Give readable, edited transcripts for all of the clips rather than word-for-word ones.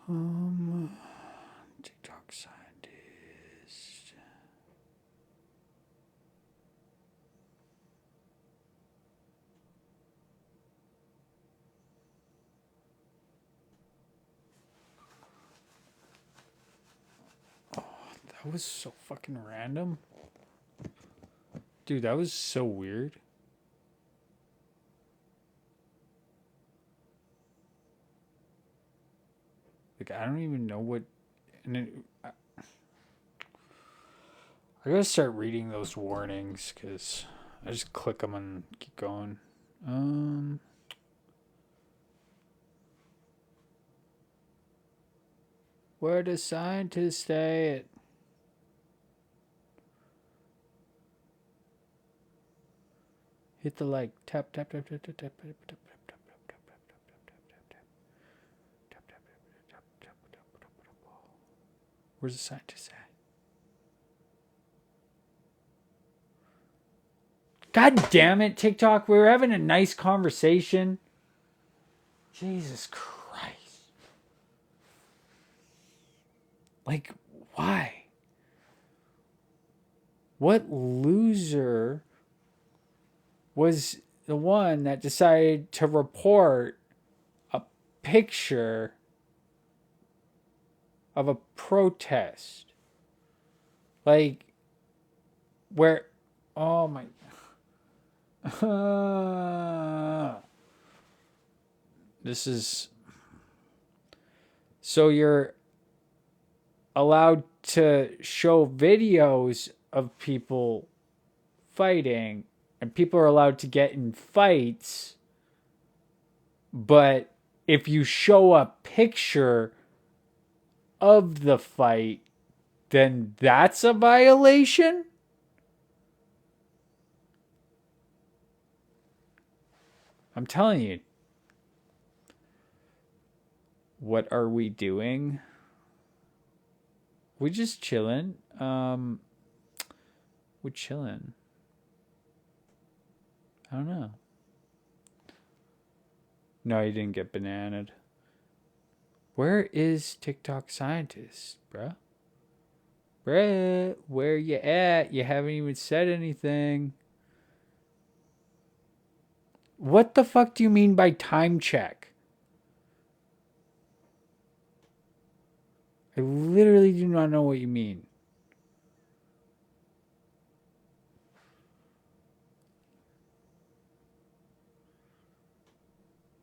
Um, TikTok scientist. That was so fucking random. Dude, that was so weird. Like, I don't even know what. And I gotta start reading those warnings because I just click them and keep going. Um, where does scientists stay at? Hit the like. Tap, tap, tap, tap, tap, tap, tap, tap, tap, tap, tap, tap, tap, tap, tap, tap, tap, tap, tap. Where's the scientist at? God damn it, TikTok. We were having a nice conversation. Jesus Christ. Like, why? What loser was the one that decided to report a picture of a protest? Like, where. Oh my. This is. So you're allowed to show videos of people fighting, and people are allowed to get in fights, but if you show a picture of the fight, then that's a violation? I'm telling you. What are we doing? We just chilling. We're chilling. I don't know. No, you didn't get bananaed. Where is TikTok scientist, bruh? Bruh, where you at? You haven't even said anything. What the fuck do you mean by time check? I literally do not know what you mean.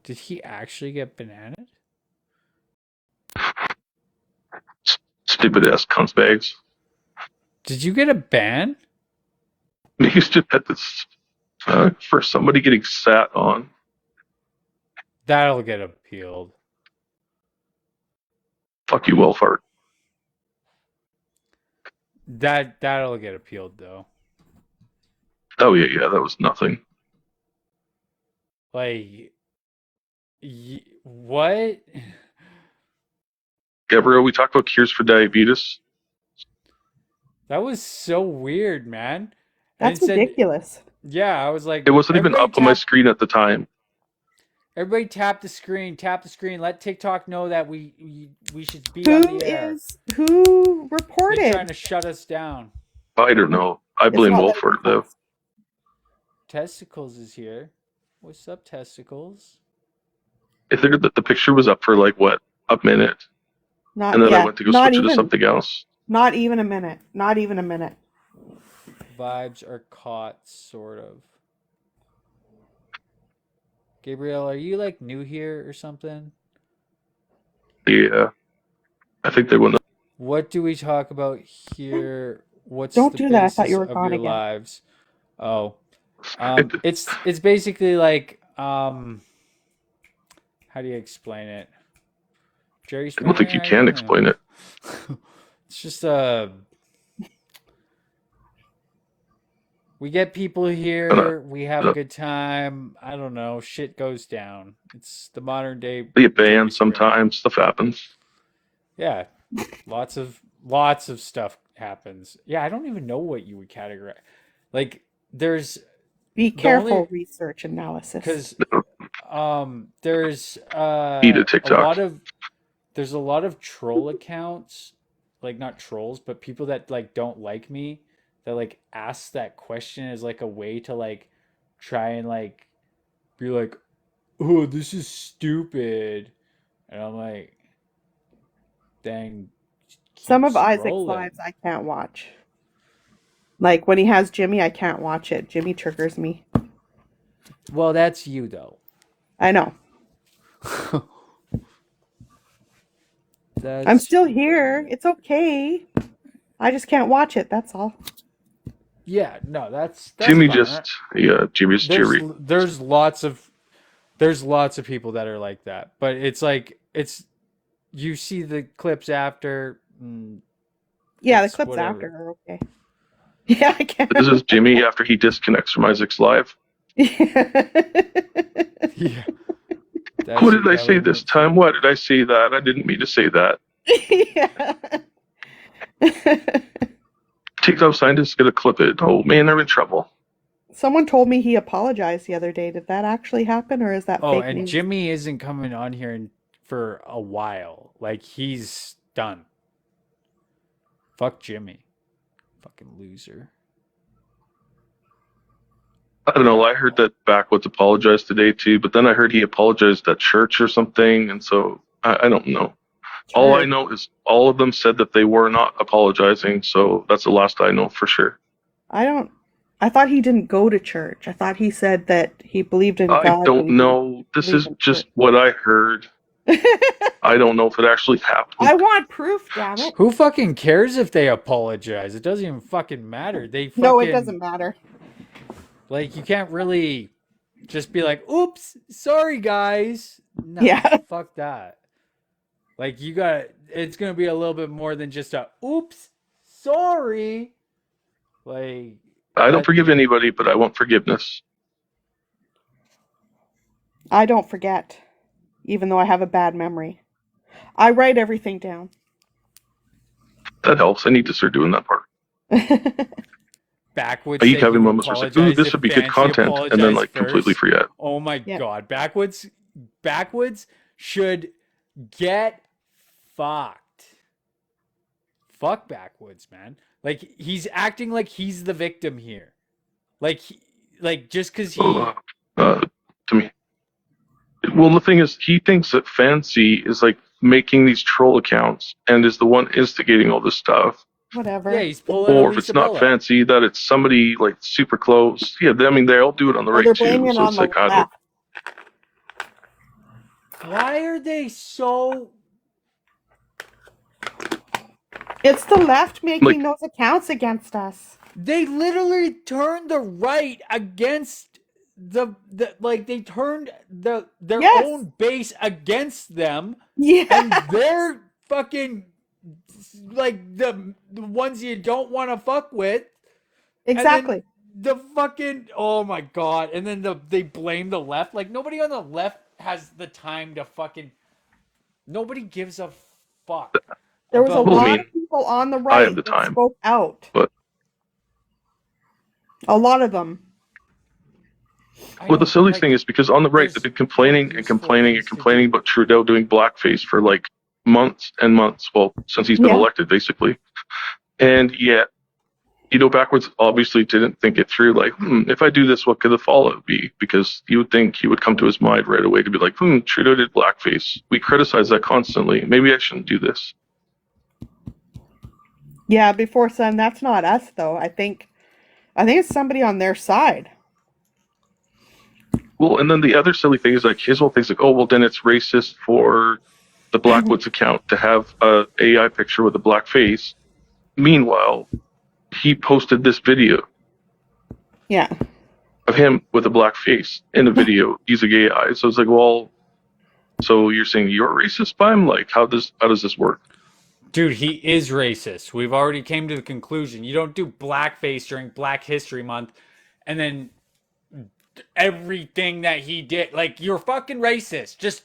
Did he actually get bananaed? Stupid ass cunt bags. Did you get a ban? We used to at this for somebody getting sat on. That'll get appealed. Fuck you, Wolfart. That'll get appealed though. Oh yeah, that was nothing. Like, what? Gabriel, we talked about cures for diabetes. That was so weird, man. And That's it said, ridiculous. yeah, I was like, It wasn't even up on my screen at the time. Everybody tap the screen, let TikTok know that we should be on the air. Who reported? They're trying to shut us down. I don't know. I blame Wolfart though. Testicles is here. What's up, Testicles? I figured that the picture was up for like what, a minute, and then I went to go switch it to something else. Not even a minute. Not even a minute. Vibes are caught, sort of. Gabriel, are you like new here or something? Yeah, I think they wouldn't. What do we talk about here? What's Don't the do that. I thought basis you were of gone your again. lives? Oh, it's basically like how do you explain it? Jerry I Springer. don't think you can explain it. It's just we get people here, we have a good time. I don't know, shit goes down. It's the modern day. They get banned sometimes. Stuff happens. Yeah, lots of stuff happens. Yeah, I don't even know what you would categorize. Like, there's be careful research analysis because there's Eat a TikTok. lot of there's a lot of troll accounts, like not trolls, but people that like don't like me that like ask that question as like a way to like try and like be like, oh, this is stupid. And I'm like, dang, Some keep of Isaac's scrolling. lives I can't watch. Like when he has Jimmy, I can't watch it. Jimmy triggers me. Well, that's you though. I know. That's I'm still here. It's okay. I just can't watch it. That's all. yeah, no, that's Jimmy fine. just Jimmy's cheery. There's lots of people that are like that, but it's like you see the clips after. Yeah, the clips whatever. after are okay. Yeah, I can. This is Jimmy after he disconnects from Isaac's live. Yeah. What did I say this time? Why did I say that? I didn't mean to say that. Yeah. TikTok scientists gonna clip it. Oh man, they're in trouble. Someone told me he apologized the other day. Did that actually happen, or is that fake and news? Jimmy isn't coming on here for a while. Like, he's done. Fuck Jimmy. Fucking loser. I don't know. I heard that Backwoods apologized today too, but then I heard he apologized at church or something, and so I don't know. Sure. All I know is all of them said that they were not apologizing, so that's the last I know for sure. I thought he didn't go to church. I thought he said that he believed in God. I don't know. This is just what I heard. I don't know if it actually happened. I want proof, damn it. Who fucking cares if they apologize? It doesn't even fucking matter. No, it doesn't matter. Like, you can't really just be like, oops, sorry guys. No, yeah. Fuck that. Like, it's going to be a little bit more than just a, oops, sorry. Like, I don't forgive anybody, but I want forgiveness. I don't forget, even though I have a bad memory. I write everything down. That helps. I need to start doing that part. Backwoods. I eat having moments where it's like, ooh, this would be good content, and then like completely forget. Oh my god, Backwoods should get fucked. Fuck Backwoods, man. Like, he's acting like he's the victim here. Like just because he. To me. Well, the thing is, he thinks that Fancy is like making these troll accounts and is the one instigating all this stuff. Whatever. Yeah, he's pulling. Or if it's not Fancy, that it's somebody like super close. Yeah, I mean, they all do it on the right too. So it's like, why are they so? It's the left making those accounts against us. They literally turned the right against the they turned their own base against them. Yeah. And they're fucking like the ones you don't want to fuck with. Exactly. The fucking, oh my god. And then they blame the left. Like, nobody on the left has the time to fucking, nobody gives a fuck. There was a lot of people on the right that spoke out. But a lot of them. Well, the silly thing is because on the right they've been complaining about Trudeau doing blackface for like months and months. Well, since he's been elected, basically. And yet, Backwoods obviously didn't think it through. Like, if I do this, what could the fallout be? Because you would think he would come to his mind right away to be like, Trudeau did blackface. We criticize that constantly. Maybe I shouldn't do this. Yeah, before Sun, that's not us though. I think it's somebody on their side. Well, and then the other silly thing is like his whole thing's like, oh well, then it's racist for the Blackwoods account to have a AI picture with a black face. Meanwhile, he posted this video. Yeah. Of him with a black face in a video using AI. So it's like, well, so you're saying you're racist by him? Like, how does this work? Dude, he is racist. We've already came to the conclusion. You don't do blackface during Black History Month and then everything that he did. Like, you're fucking racist. Just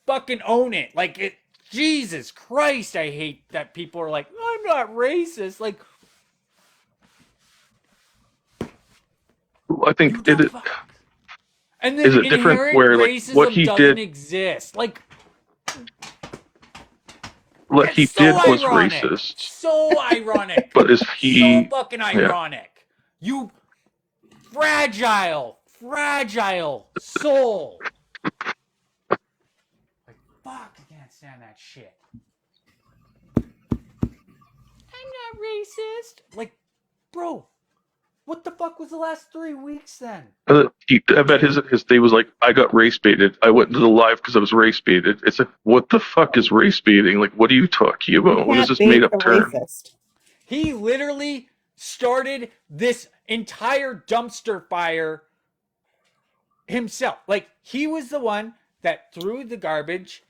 fucking own it. Like, Jesus Christ, I hate that people are like, I'm not racist. Like, I think and then is it different where like what he did exist. Like, what It's he so did was ironic. racist. So ironic. But is So he? fucking Yeah. ironic. You fragile soul. Like, fuck, I can't stand that shit. I'm not racist. Like, bro, what the fuck was the last 3 weeks then? I bet his day was like, I got race baited. I went into the live because I was race baited. It's like, what the fuck is race baiting? Like, what are you talking You about? What is can't this made bait up a term? racist. He literally started this entire dumpster fire himself. Like, he was the one that threw the garbage,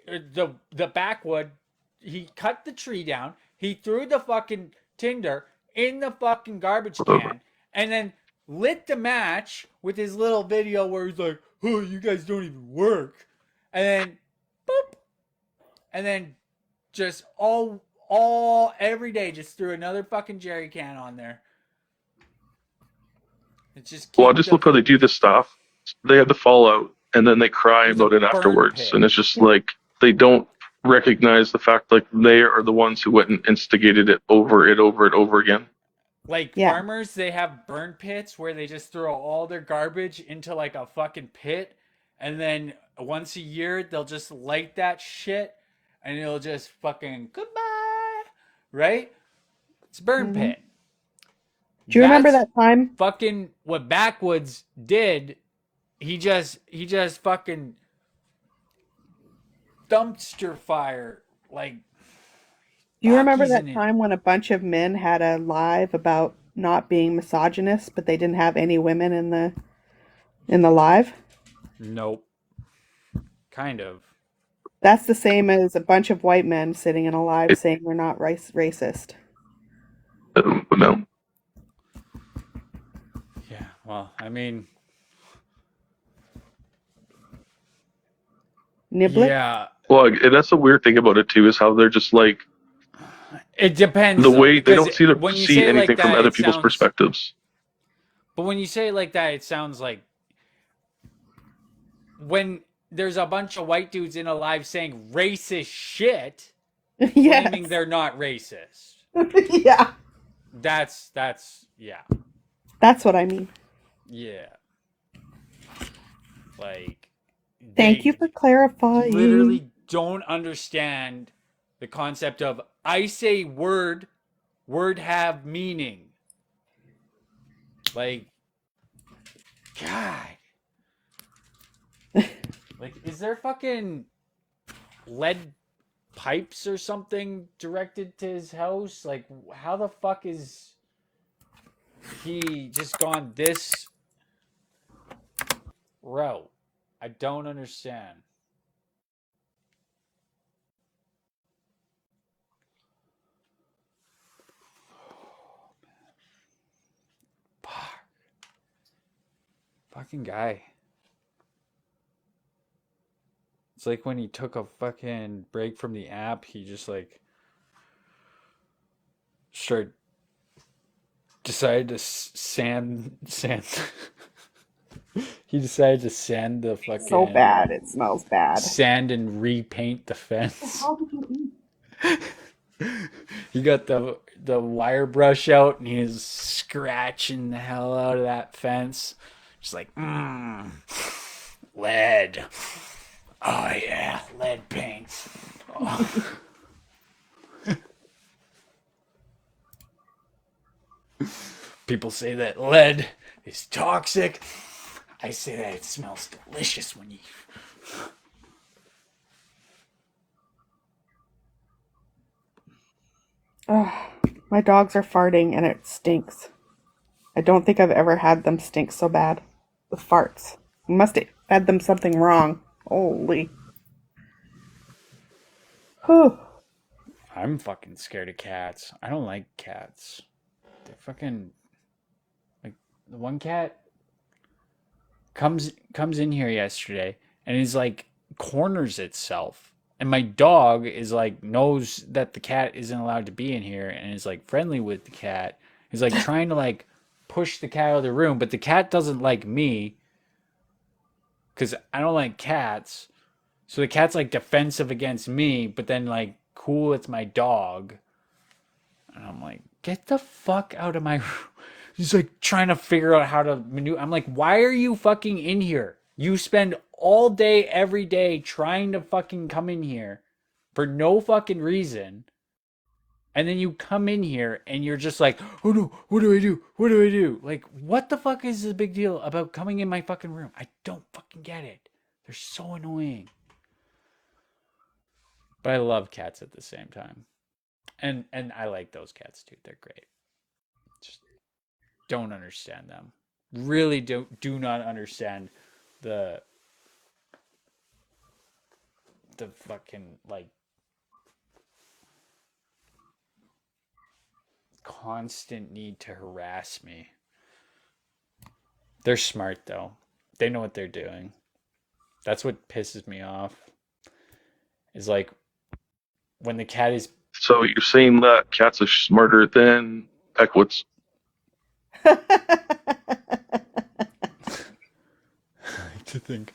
the backwood. He cut the tree down. He threw the fucking tinder in the fucking garbage can, and then lit the match with his little video where he's like, "Oh, you guys don't even work," and then boop, and then just all every day just threw another fucking jerry can on there. It just Well, I just look how they do this stuff. They have the fallout, and then they cry It's a about it burn afterwards, pit. and it's just like they don't recognize the fact like they are the ones who went and instigated it over again. Like Yeah. farmers, they have burn pits where they just throw all their garbage into like a fucking pit, and then once a year they'll just light that shit, and it'll just fucking goodbye, right? It's a burn Mhm. pit. Do you remember That's that time? fucking what Backwoods did? He just fucking dumpster fire like. Do you remember Rockies that in it. time when a bunch of men had a live about not being misogynist, but they didn't have any women in the live? Nope. Kind of. That's the same as a bunch of white men sitting in a live saying they're not racist. No. Yeah. Well, I mean, Niblet? yeah. Well, and that's the weird thing about it too is how they're just like It depends. the though, way they because don't see when you see say it anything like from that, other it people's sounds. perspectives. But when you say it like that, it sounds like when there's a bunch of white dudes in a live saying racist shit, claiming Yes. they're not racist. Yeah. That's yeah. That's what I mean. Yeah. Like. Thank they you for clarifying. Literally don't understand the concept of I say word have meaning. Like, God. Like, is there fucking lead pipes or something directed to his house? Like, how the fuck is he just gone this route? I don't understand. Fuck. Fucking guy. It's like when he took a fucking break from the app, he just like decided to sand he decided to sand the fucking So bad. It smells bad. sand and repaint the fence. How did you eat? He got the wire brush out and he's scratching the hell out of that fence. Just like, lead. Oh yeah, lead paint. Oh. People say that lead is toxic. I say that it smells delicious when you. Ugh, my dogs are farting and it stinks. I don't think I've ever had them stink so bad with farts. You must have fed them something wrong. Holy. Whew. I'm fucking scared of cats. I don't like cats. They're fucking like the one cat comes in here yesterday and is like corners itself. And my dog is like knows that the cat isn't allowed to be in here and is like friendly with the cat. He's like trying to like push the cat out of the room, but the cat doesn't like me because I don't like cats. So the cat's like defensive against me, but then like cool, it's my dog. And I'm like, get the fuck out of my room. He's like trying to figure out how to maneuver. I'm like, why are you fucking in here? You spend all day, every day trying to fucking come in here for no fucking reason. And then you come in here and you're just like, oh no, what do I do? What do I do? Like, what the fuck is the big deal about coming in my fucking room? I don't fucking get it. They're so annoying. But I love cats at the same time. And I like those cats too. They're great. Just don't understand them. Really do not understand the fucking like constant need to harass me. They're smart though. They know what they're doing. That's what pisses me off. Is like when the cat is. So you're saying that cats are smarter than equids? To think.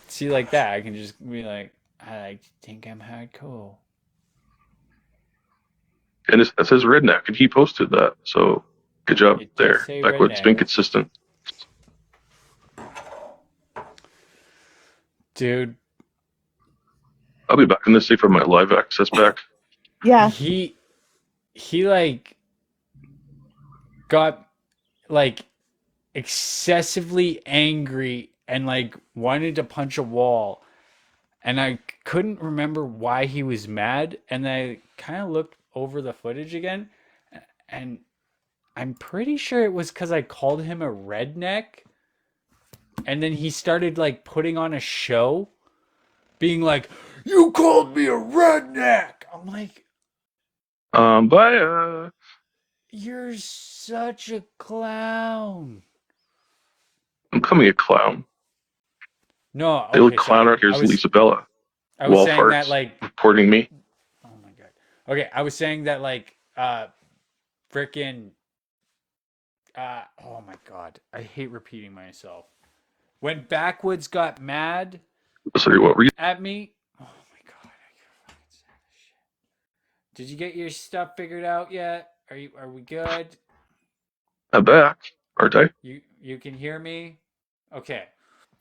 See, like that, I can just be like, I like to think I'm hardcore. And it says redneck, and he posted that. So good job It there. does say Equids redneck. being consistent. Dude, I'll be back in this day for my live access back. Yeah. he like got like excessively angry and like wanted to punch a wall, and I couldn't remember why he was mad, and I kind of looked over the footage again, and I'm pretty sure it was because I called him a redneck, and then he started like putting on a show being like, you called me a redneck. I'm like, Bye. you're such a clown. I'm coming a clown. No, The only okay, clown sorry. out here is Lisa Bella. I was Wall saying farts that like, reporting me. oh my god. Okay, I was saying that like, frickin', oh my god, I hate repeating myself. When Backwoods got mad Sorry, what were you? at me, oh my god, I can't fucking stand this shit. Did you get your stuff figured out yet? Are we good? I'm back, aren't I? You can hear me? Okay.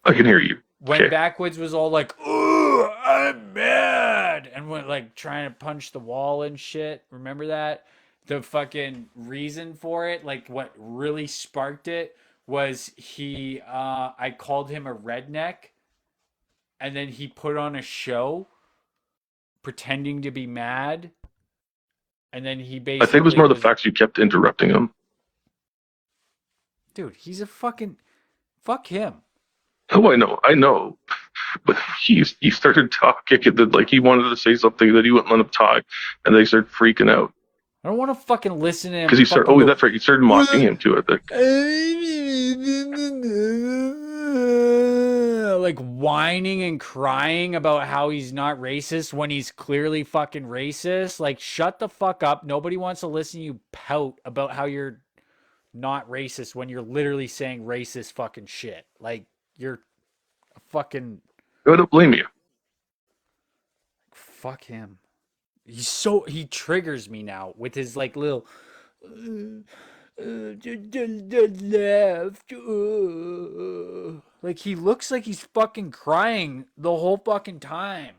I can hear you. When Okay. Backwoods was all like, "Ooh, I'm mad," and went like trying to punch the wall and shit. Remember that? The fucking reason for it, like what really sparked it, was I called him a redneck, and then he put on a show pretending to be mad, and then he I basically think it was more the fact you kept interrupting him. dude, he's a fucking fuck him. Oh, I know. But he started talking, and then like he wanted to say something that he wouldn't let him talk, and they started freaking out I don't want to fucking listen to him because he started. fucking Oh, go, that's right. He started mocking him to it. like whining and crying about how he's not racist when he's clearly fucking racist. Like, shut the fuck up. Nobody wants to listen to you pout about how you're not racist when you're literally saying racist fucking shit. Like, you're a fucking I don't blame you. fuck him. He triggers me now with his like little the left. Like he looks like he's fucking crying the whole fucking time,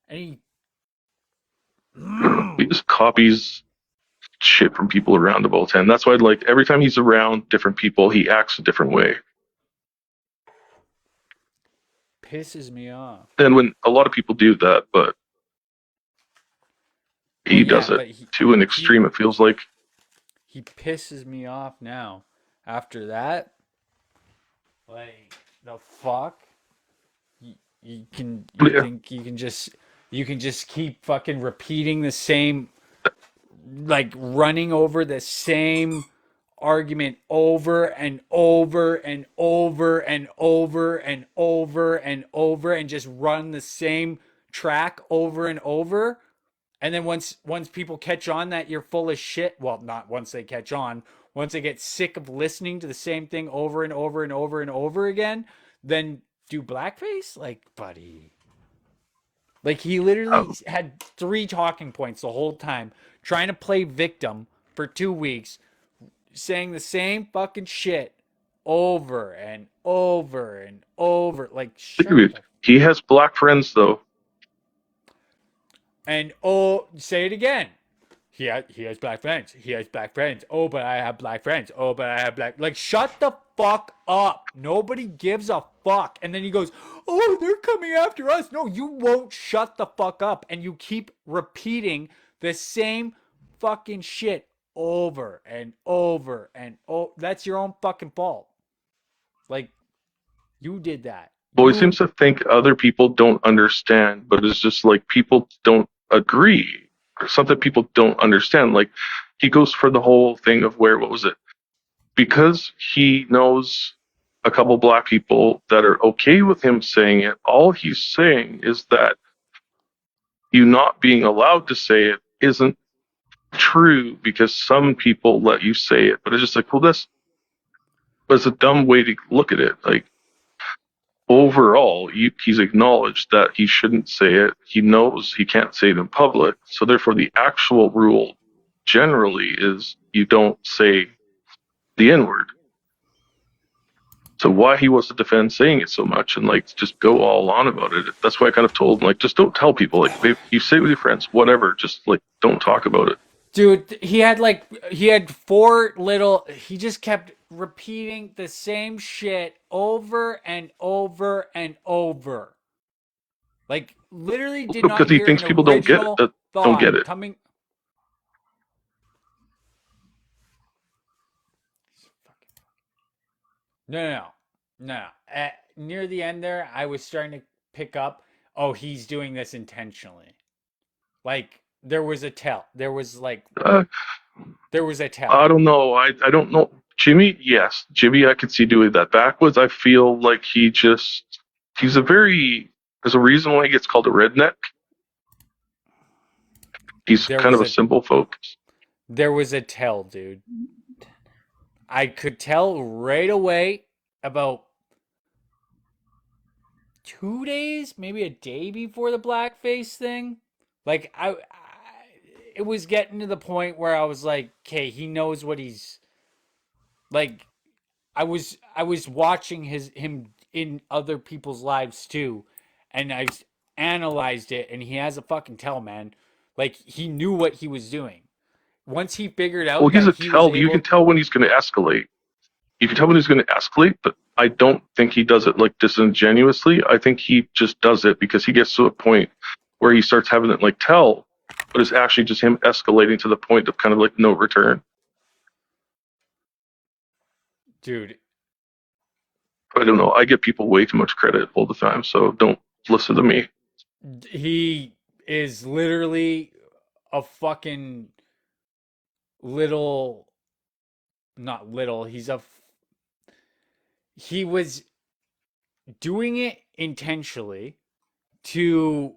and He just copies shit from people around him all the time. That's why, like, every time he's around different people, he acts a different way. pisses me off. And when a lot of people do that, but he does it to an extreme. It feels like he pisses me off now. After that, like the fuck, you think you can just keep fucking repeating the same, like running over the same argument over and over and over and over and over and over and just run the same track over and over. And then once people catch on that you're full of shit, well, not once they catch on, once they get sick of listening to the same thing over and over and over and over again, then do blackface? Like, buddy. Like he literally Oh, had 3 talking points the whole time, trying to play victim for 2 weeks, saying the same fucking shit over and over and over. Like, shut dude, the. he has black friends though. And oh, say it again. He has black friends. He has black friends. Oh, but I have black friends. Oh, but I have black. Like, shut the fuck up. Nobody gives a fuck. And then he goes, oh, they're coming after us. No, you won't shut the fuck up. And you keep repeating the same fucking shit over and over and oh, that's your own fucking fault. Like, you did that. Well, he You seems to think other people don't understand, but it's just like people don't agree. Or something people don't understand. Like he goes for the whole thing of where, what was it? Because he knows a couple black people that are okay with him saying it, all he's saying is that you not being allowed to say it isn't true because some people let you say it. But it's just like, well, that's a dumb way to look at it. Like, overall, he's acknowledged that he shouldn't say it. He knows he can't say it in public. So therefore, the actual rule generally is you don't say the N word. So why he wants to defend saying it so much and like just go all on about it. That's why I kind of told him, like, just don't tell people. Like, if you say it with your friends, whatever. Just like don't talk about it. Dude, he had 4 little. He just kept repeating the same shit over and over and over. Like, literally did not Because he hear thinks an people don't get it. original That don't thought get it. coming. No. Near the end there, I was starting to pick up. Oh, he's doing this intentionally. Like, there was a tell. Uh, There was a tell. I don't know. I don't know. Jimmy, yes, Jimmy, I could see doing that. Backwoods, I feel like he's a very. There's a reason why he gets called a redneck. He's There kind was of a a simple folk. there was a tell, dude. I could tell right away about 2 days, maybe a day before the blackface thing. Like it was getting to the point where I was like, okay, he knows what he's like. I was watching him in other people's lives too, and I analyzed it, and he has a fucking tell, man. Like he knew what he was doing. Once he figured Well, out he's that a he was tell. You can able. tell when he's going to escalate. You can tell when he's going to escalate, but I don't think he does it like disingenuously. I think he just does it because he gets to a point where he starts having it like tell, but it's actually just him escalating to the point of kind of like no return. Dude, I don't know. I give people way too much credit all the time, so don't listen to me. he is literally a fucking little, not little, he was doing it intentionally to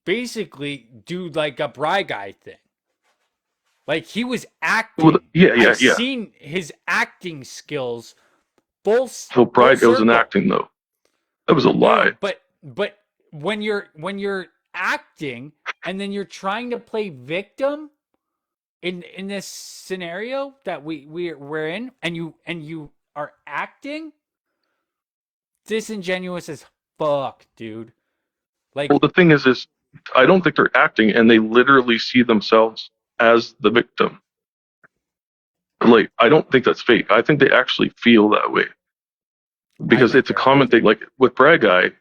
basically do like a Bry Guy thing. Like he was Well, acting. yeah, I've yeah. seen his acting skills full So full Pride, it was an circle. acting though. That was a No, lie. but when you're acting and then you're trying to play victim in this scenario that we're in, and you are acting disingenuous as fuck, dude. Well, Like, the thing is I don't think they're acting, and they literally see themselves as the victim. Like, I don't think that's fake. I think they actually feel that way I because think it's a they're common thing. acting. Like with Brad Guy,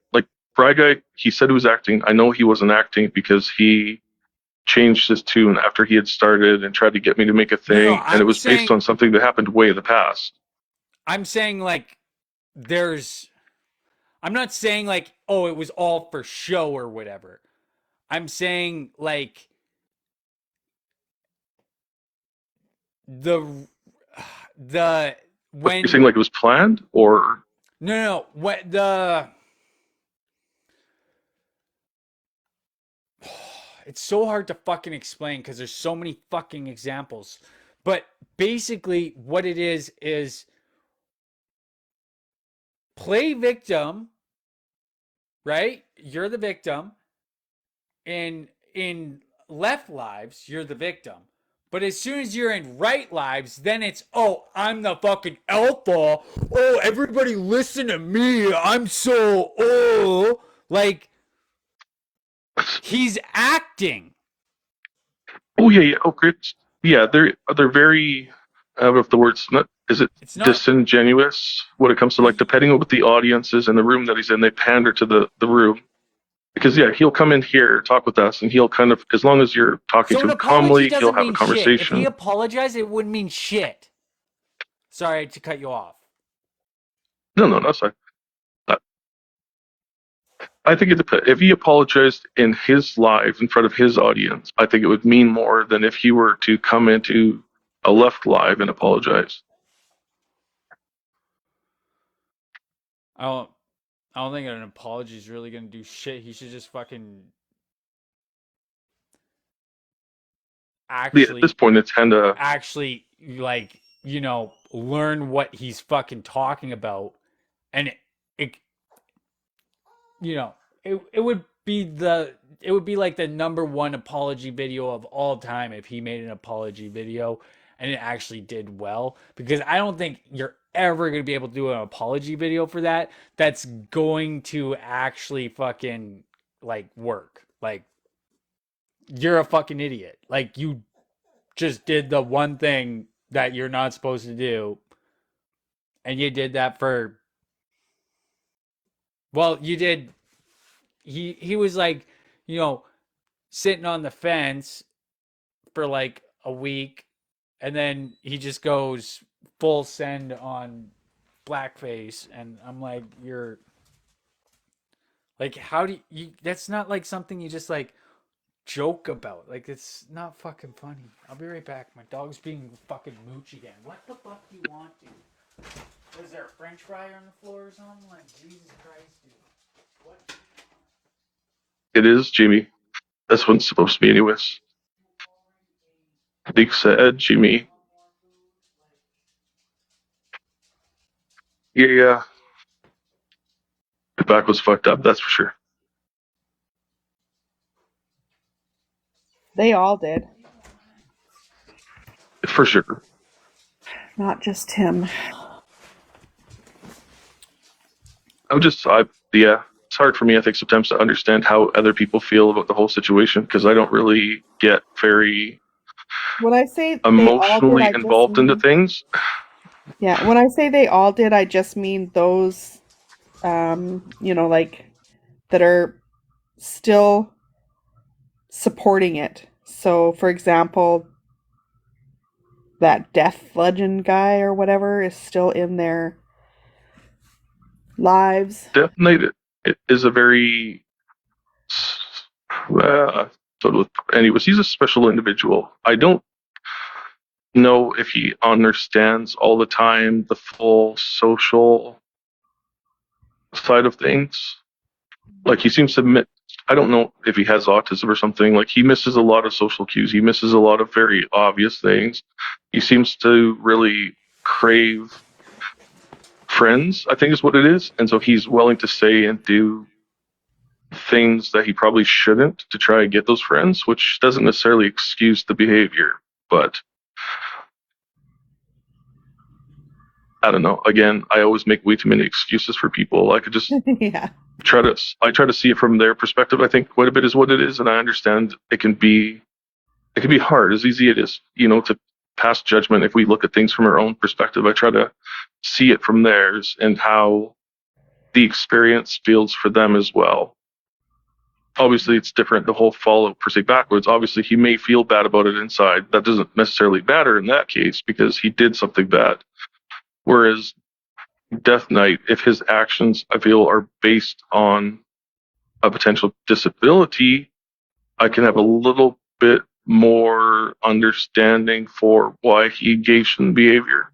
he said he was acting. I know he wasn't acting because he changed his tune after he had started and tried to get me to make a No, thing, and it was based on something that happened way in the past. I'm saying like there's I'm not saying like, oh, it was all for show or whatever. I'm saying like the the You're when saying like it was planned, or no what the it's so hard to fucking explain because there's so many fucking examples. But basically what it is play victim, right? You're the victim, in left lives, you're the victim. But as soon as you're in right lives, then it's, oh, I'm the fucking alpha. Oh, everybody listen to me. I'm so, oh. Like, he's acting. Oh yeah. Okay. Yeah, they're very. I don't know if the word's not. Is it It's not disingenuous when it comes to like depending on what the audience is in the room that he's in, they pander to the room. Because yeah, he'll come in here, talk with us, and he'll kind of, as long as you're talking so to an him apology calmly, doesn't he'll have a mean shit. If conversation. he apologized, it wouldn't mean shit. Sorry to cut you off. No, that's fine. I think it depends. If he apologized in his live in front of his audience, I think it would mean more than if he were to come into a left live and apologize. I don't think an apology is really gonna do shit. He should just fucking At actually this point, it's kind of like, you know, learn what he's fucking talking about, and it you know, it would be like the number one apology video of all time if he made an apology video and it actually did well, because I don't think you're ever going to be able to do an apology video for that that's going to actually fucking like work. Like, you're a fucking idiot. Like, you just did the one thing that you're not supposed to do, and you did that for, well, you did. He was like, you know, sitting on the fence for like a week, and then he just goes full send on blackface, and I'm like, you're like, how do you, that's not like something you just like joke about. Like, it's not fucking funny. I'll be right back. My dog's being fucking mooch again. What the fuck do you want, dude? Is there a french fry on the floor or something? Like, Jesus Christ, dude. What? it is, Jimmy. That's what it's supposed to be, anyways. Dick said, Jimmy. Yeah. The back was fucked up, that's for sure. They all did. For sure. Not just him. Yeah, it's hard for me, I think, sometimes to understand how other people feel about the whole situation, because I don't really get very When I say emotionally they all did, involved into things. Yeah, when I say they all did, I just mean those, you know, like, that are still supporting it. So, for example, that Death Legend guy or whatever is still in their lives. Death Knight, it is a very anyways, he's a special individual. I don't know if he understands all the time the full social side of things. Like, he seems to admit, I don't know if he has autism or something. Like, he misses a lot of social cues. He misses a lot of very obvious things. He seems to really crave friends, I think is what it is. And so he's willing to say and do things that he probably shouldn't to try and get those friends, which doesn't necessarily excuse the behavior. But I don't know. Again, I always make way too many excuses for people. I could just Yeah. try to see it from their perspective. I think quite a bit is what it is, and I understand it can be hard, as easy it is, you know, to pass judgment if we look at things from our own perspective. I try to see it from theirs and how the experience feels for them as well. Obviously, it's different, the whole follow per se backwards. Obviously, he may feel bad about it inside. That doesn't necessarily matter in that case because he did something bad. Whereas Death Knight, if his actions, I feel, are based on a potential disability, I can have a little bit more understanding for why he engaged in behavior.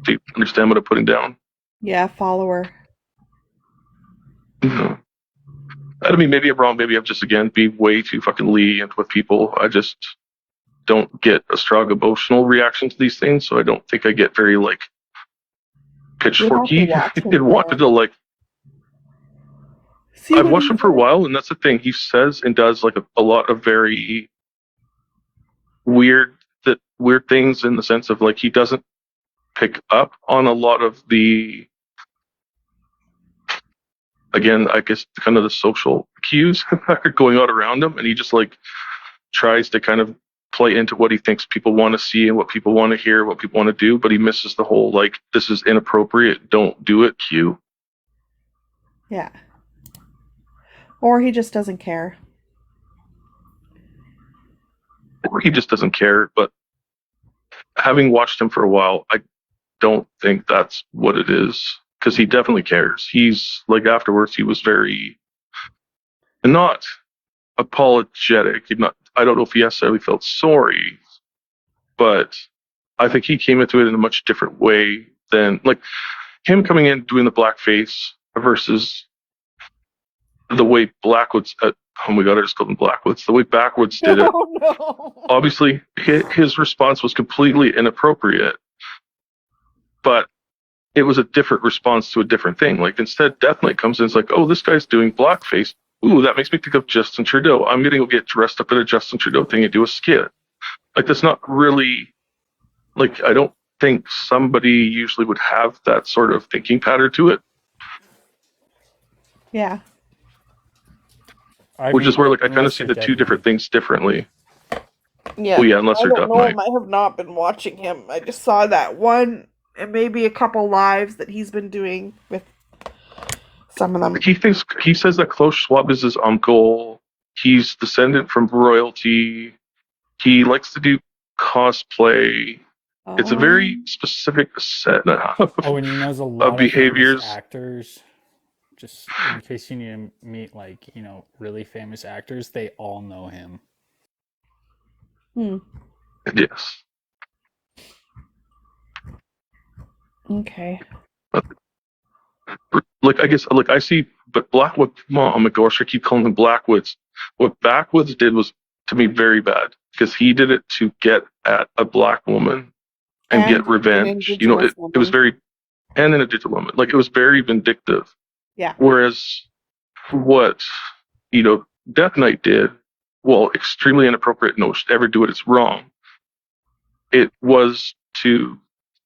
Do you understand what I'm putting down? Yeah, follower. No. I mean, maybe I'm wrong. Maybe I'm just, again, being way too fucking lenient with people. I just don't get a strong emotional reaction to these things, so I don't think I get very, like, pitchforky and wanted to, like... See I've what watched he him for a said? while, and that's the thing. He says and does like a lot of very weird things in the sense of like he doesn't pick up on a lot of the, again, I guess kind of the social cues that are going on around him, and he just like tries to kind of play into what he thinks people want to see and what people want to hear, what people want to do, but he misses the whole like this is inappropriate, don't do it cue. Yeah. Or he just doesn't care. Or he just doesn't care. But having watched him for a while, I don't think that's what it is, because he definitely cares. He's like afterwards he was very not apologetic. I don't know if he necessarily felt sorry, but I think he came into it in a much different way than like him coming in doing the blackface versus the way Blackwoods. Oh my god, I just called him Blackwoods. The way Backwoods did it. Oh no. Obviously, his response was completely inappropriate, but it was a different response to a different thing. Like instead, Death Knight comes in and is like, "Oh, this guy's doing blackface. Ooh, that makes me think of Justin Trudeau. I'm gonna go get dressed up in a Justin Trudeau thing and do a skit." Like that's not really like I don't think somebody usually would have that sort of thinking pattern to it. Yeah. Which is where like I kind of see the two different things differently. Yeah. Oh yeah, unless they're I don't Death know Knight. him. I have not been watching him. I just saw that one and maybe a couple lives that he's been doing with some of them. He says that Klaus Schwab is his uncle. He's descendant from royalty. He likes to do cosplay. It's a very specific set of, and he knows a lot of behaviors. famous actors. Just in case you need to meet like, really famous actors, they all know him. Yes. Okay. Like I guess like I see, but Blackwood. Oh my gosh, I keep calling them Blackwoods. What Backwoods did was to me very bad because he did it to get at a black woman and get revenge. It was very, and an indigenous woman. Like it was very vindictive. Yeah. Whereas what Death Knight did, well, extremely inappropriate. No, should ever do it. It's wrong. It was to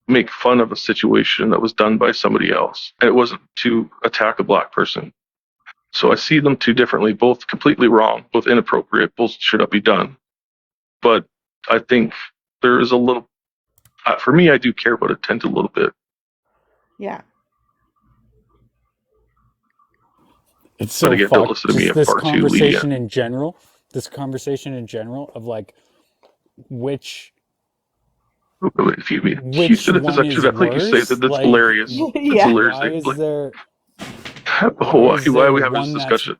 make fun of a situation that was done by somebody else. And it wasn't to attack a black person. So I see them two differently, both completely wrong, both inappropriate, both should not be done. But I think there is a little, for me, I do care about it a little bit. Yeah. It's so again, don't listen to me. This conversation in general of like which if you said it as actually that, like you say that that's hilarious. Yeah. Hilarious. Why is there? Why are we having this discussion?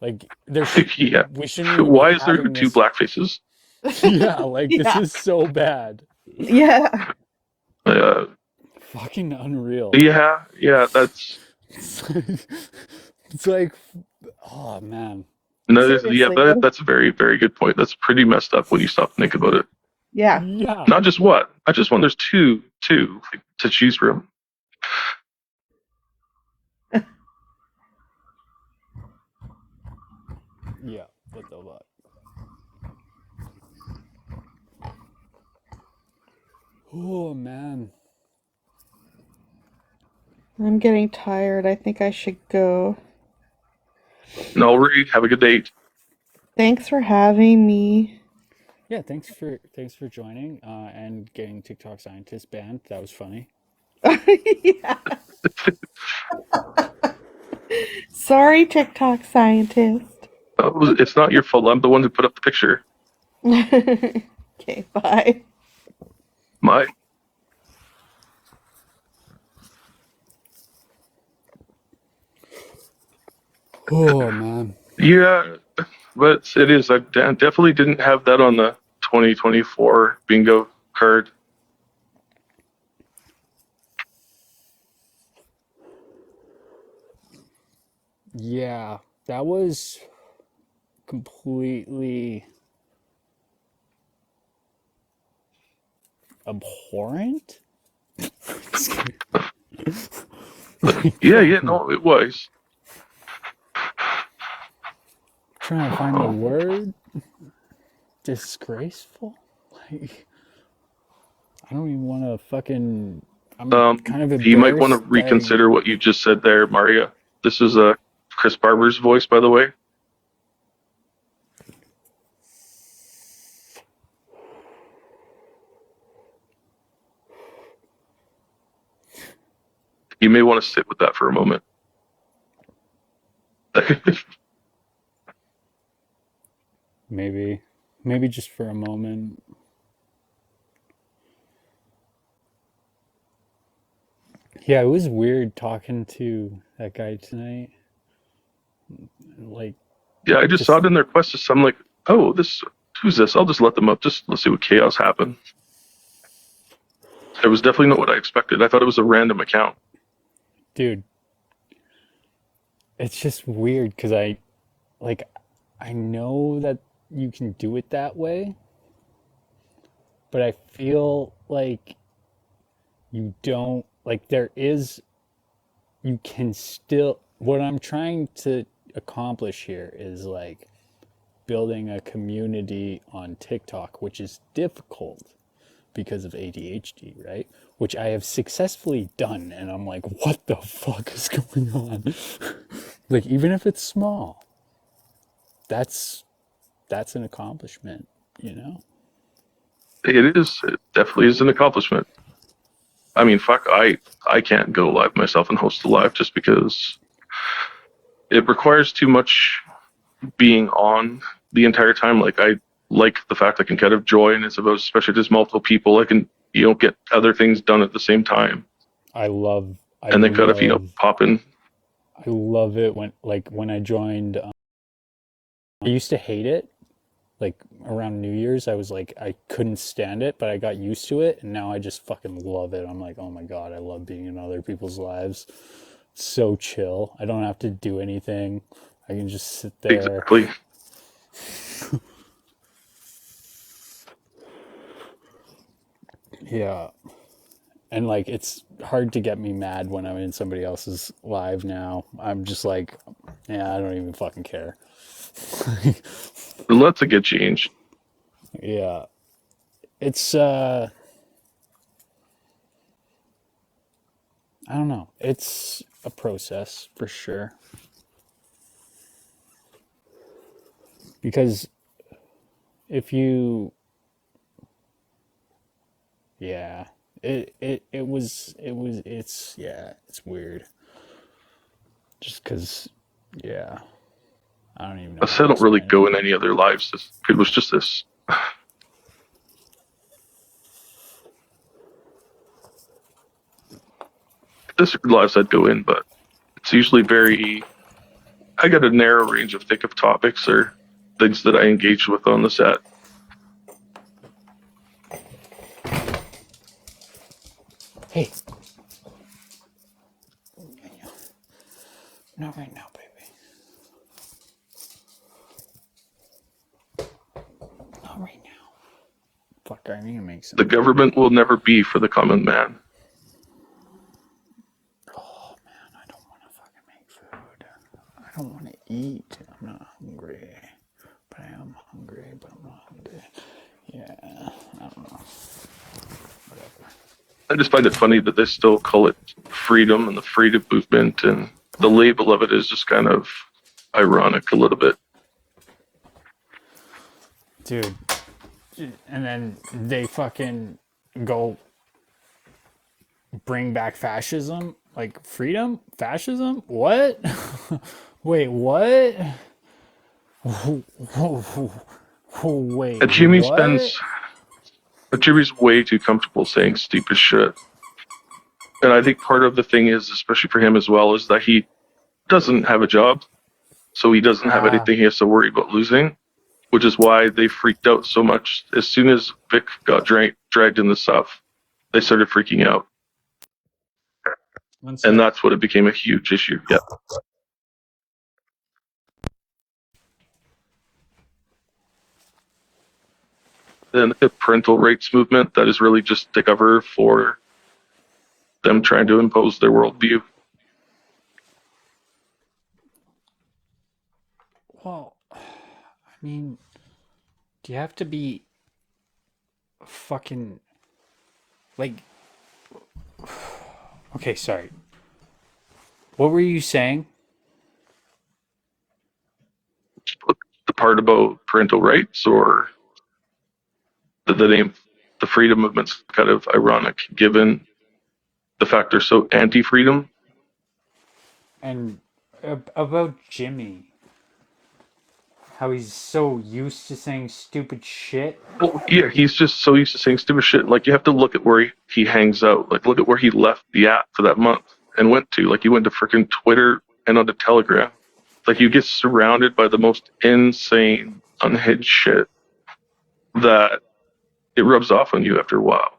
Like there's yeah. We shouldn't. Why is there two black faces? Yeah, like this is so bad. Yeah. Fucking unreal. Yeah, that's. It's like, oh man. No, that's a very, very good point. That's pretty messed up when you stop and think about it. Yeah. Yeah. Not just what? I just want there's two to choose from. Yeah, that's a lot. Oh man. I'm getting tired. I think I should go. No, Reed, have a good date. Thanks for having me. Yeah, thanks for joining and getting TikTok Scientist banned. That was funny. Yeah. Sorry, TikTok Scientist. It's not your fault. I'm the one who put up the picture. Okay, bye. Bye. Oh man. Yeah, but it is. I definitely didn't have that on the 2024 bingo card. Yeah, that was completely abhorrent. Yeah, no, it was. trying to find the word. Disgraceful? Like, I don't even want to fucking. I'm kind of You might want to embarrassed. reconsider what you just said there, Maria. This is Chris Barber's voice, by the way. You may want to sit with that for a moment. Maybe just for a moment. Yeah, it was weird talking to that guy tonight. Like, yeah, I just saw it in their quest list. I'm like, oh, who's this? I'll just let them up. Let's see what chaos happens. It was definitely not what I expected. I thought it was a random account. Dude, it's just weird because I know that you can do it that way, but I feel like you don't, like, you can still, what I'm trying to accomplish here is like building a community on TikTok, which is difficult because of ADHD, right? Which I have successfully done, and I'm like, what the fuck is going on? Like, even if it's small, that's an accomplishment, you know? It is. It definitely is an accomplishment. I mean, fuck, I can't go live myself and host a live just because it requires too much being on the entire time. Like, I like the fact I can kind of join. It's about, especially if there's multiple people, I can, get other things done at the same time. And then kind of, pop in. I love it when I joined. I used to hate it. Like around New Year's, I was like, I couldn't stand it, but I got used to it, and now I just fucking love it. I'm like, oh my god, I love being in other people's lives. It's so chill. I don't have to do anything. I can just sit there. Exactly. Yeah. And like, it's hard to get me mad when I'm in somebody else's live now. I'm just like, yeah, I don't even fucking care. Let's get changed. Yeah. It's I don't know. It's a process for sure. Because if you yeah, it's weird. Just cuz yeah. I don't even know. I don't really go in any other lives. It was just this. This lives I'd go in, but it's usually I got a narrow range of thick of topics or things that I engage with on the set. Hey. Not right now, baby. Not right now. Fuck, I need to make some. The government will never be for the common man. Oh man, I don't want to fucking make food. I don't want to eat. I'm not hungry. But I am hungry, but I'm not hungry. Yeah, I don't know. Whatever. I just find it funny that they still call it freedom and the freedom movement, and the label of it is just kind of ironic a little bit. Dude. And then they fucking go bring back fascism? Like freedom? Fascism? What? Wait, what? Wait, Jimmy's way too comfortable saying stupid shit. And I think part of the thing is, especially for him as well, is that he doesn't have a job. So he doesn't have anything he has to worry about losing, which is why they freaked out so much. As soon as Vic got dragged in the stuff, they started freaking out. And that's what it became a huge issue. Yeah. Then the parental rights movement, that is really just the cover for them trying to impose their worldview. Well, mean, do you have to be fucking like? Okay, sorry. What were you saying? The part about parental rights, or the name, the freedom movement's kind of ironic given the fact they're so anti-freedom. And about Jimmy, how he's so used to saying stupid shit. Well, yeah, he's just so used to saying stupid shit. Like, you have to look at where he hangs out. Like, look at where he left the app for that month and went to. Like, he went to freaking Twitter and onto Telegram. Like, you get surrounded by the most insane, unhinged shit that it rubs off on you after a while.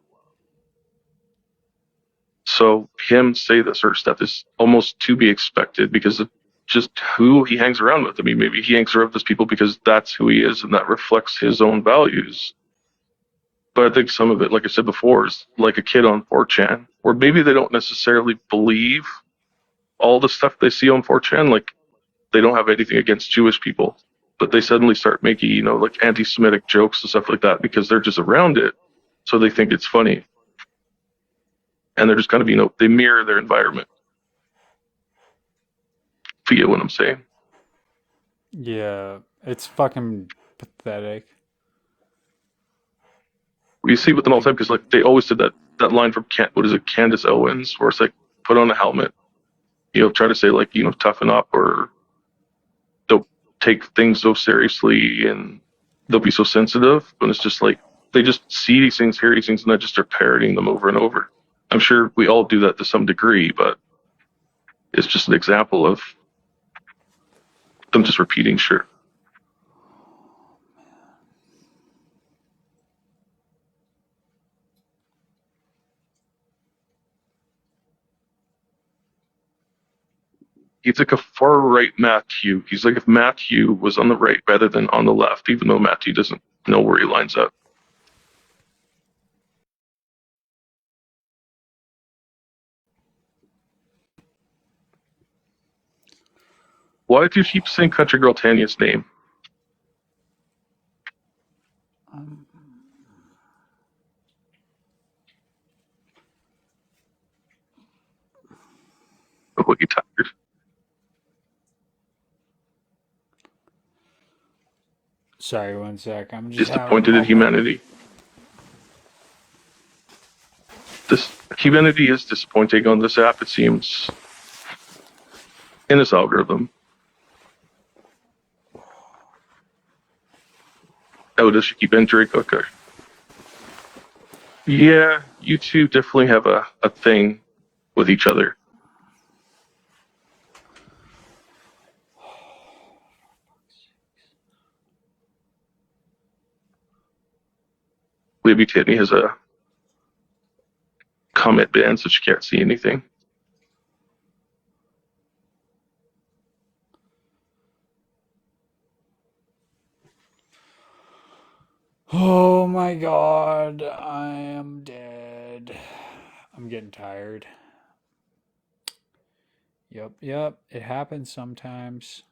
So him say that sort of stuff is almost to be expected because of just who he hangs around with. I mean, maybe he hangs around with those people because that's who he is and that reflects his own values. But I think some of it, like I said before, is like a kid on 4chan, where maybe they don't necessarily believe all the stuff they see on 4chan. Like, they don't have anything against Jewish people, but they suddenly start making, like anti-Semitic jokes and stuff like that because they're just around it. So they think it's funny. And they're just kind of, they mirror their environment. If you get what I'm saying. Yeah, it's fucking pathetic. We see with them all the time because, like, they always did that line from Candace Owens, where it's like, put on a helmet, try to say, like, toughen up, or don't take things so seriously and they'll be so sensitive. But it's just like, they just see these things, hear these things, and they just start parroting them over and over. I'm sure we all do that to some degree, but it's just an example of them just repeating shit. He's like a far right Matthew. He's like if Matthew was on the right rather than on the left, even though Matthew doesn't know where he lines up. Why do you keep saying Country Girl Tanya's name? Oh, you tired? Sorry, one sec. I'm just Disappointed in humanity. This humanity is disappointing on this app, it seems, in this algorithm. Oh, does she keep entering? Okay. Yeah, you two definitely have a thing with each other. Maybe Tiffany has a comment ban so she can't see anything. Oh my god, I am dead. I'm getting tired. Yep, it happens sometimes.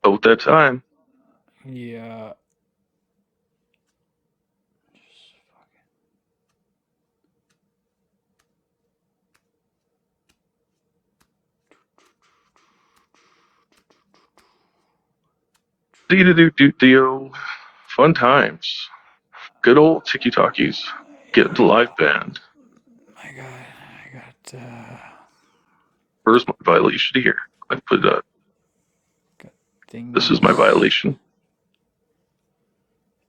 About that time. Yeah. Do fun times. Good old Tiki Talkies. Get the live band. I got Where's my violation here? I put this is my violation.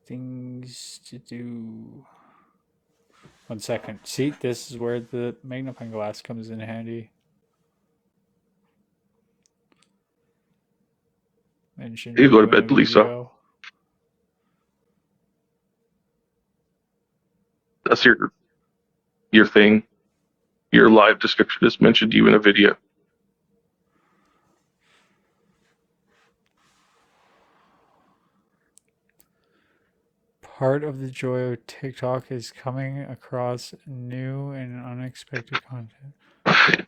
Things to do. 1 second. See, this is where the magnifying glass comes in handy. Mention You go to bed, Lisa. That's your thing. Your live description has mentioned you in a video. Part of the joy of TikTok is coming across new and unexpected content.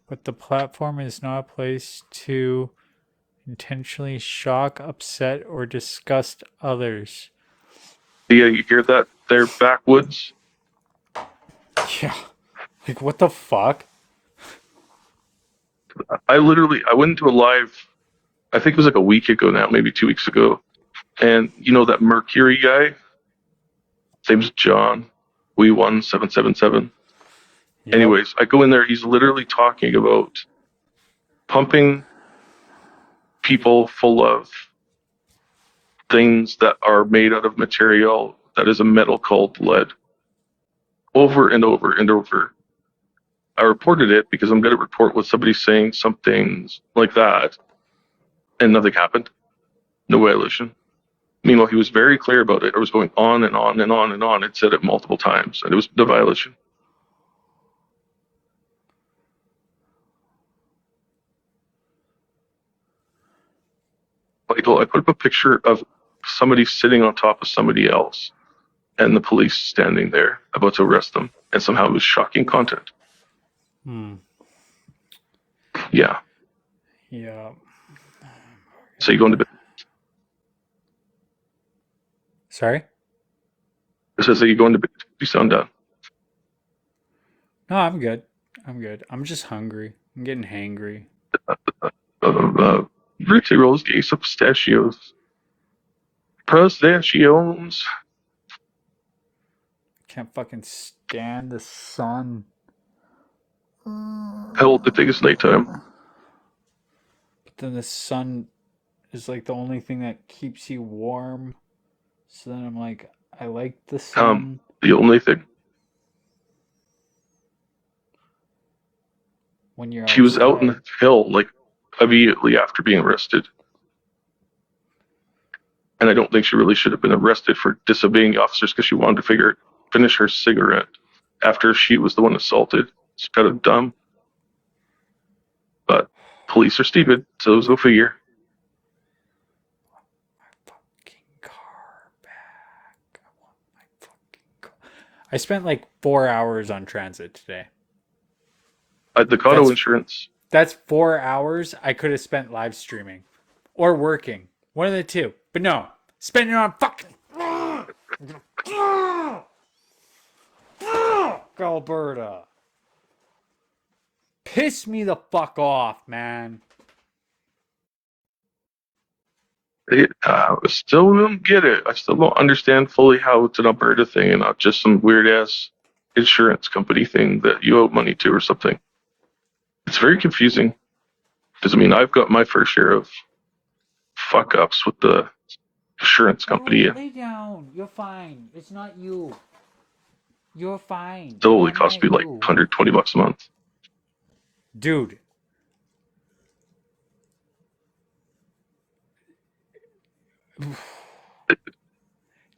But the platform is not a place to intentionally shock, upset, or disgust others. Yeah, you hear that? They're backwoods. Yeah. Like, what the fuck? I went into a live, I think it was like a week ago now, maybe 2 weeks ago. And you know that Mercury guy? His name's John. We1777. Yep. Anyways, I go in there. He's literally talking about pumping people full of things that are made out of material that is a metal called lead. Over and over and over. I reported it because I'm going to report with somebody saying something like that, and nothing happened. No violation. Meanwhile, he was very clear about it. It was going on and on and on and on. It said it multiple times, and it was no violation. Michael, I put up a picture of somebody sitting on top of somebody else, and the police standing there about to arrest them, and somehow it was shocking content. Yeah. Yeah. So you going to bed? Sorry? It says that you're going to bed. You sound done. No, I'm good. I'm just hungry. I'm getting hangry. Birthday rolls, get you some pistachios. Pistachios. Can't fucking stand the sun. Hell, the thing is nighttime. But then the sun is like the only thing that keeps you warm. So then I'm like, I like the sun. The only thing. When you're She was out in the hill, like, immediately after being arrested. And I don't think she really should have been arrested for disobeying the officers because she wanted to finish her cigarette after she was the one assaulted. It's kind of dumb. But police are stupid, so those go figure. My fucking car back. I want my fucking car. I spent like 4 hours on transit today. The auto insurance. That's 4 hours I could have spent live streaming or working. One of the two. But no, spending it on fucking Alberta. Piss me the fuck off, man. I still don't get it. I still don't understand fully how it's an Alberta thing and not just some weird ass insurance company thing that you owe money to or something. It's very confusing. Because, I mean, I've got my fair share of fuck ups with the insurance company. Lay down. You're fine. It's not you. You're fine. Still only cost me like $120 a month. Dude.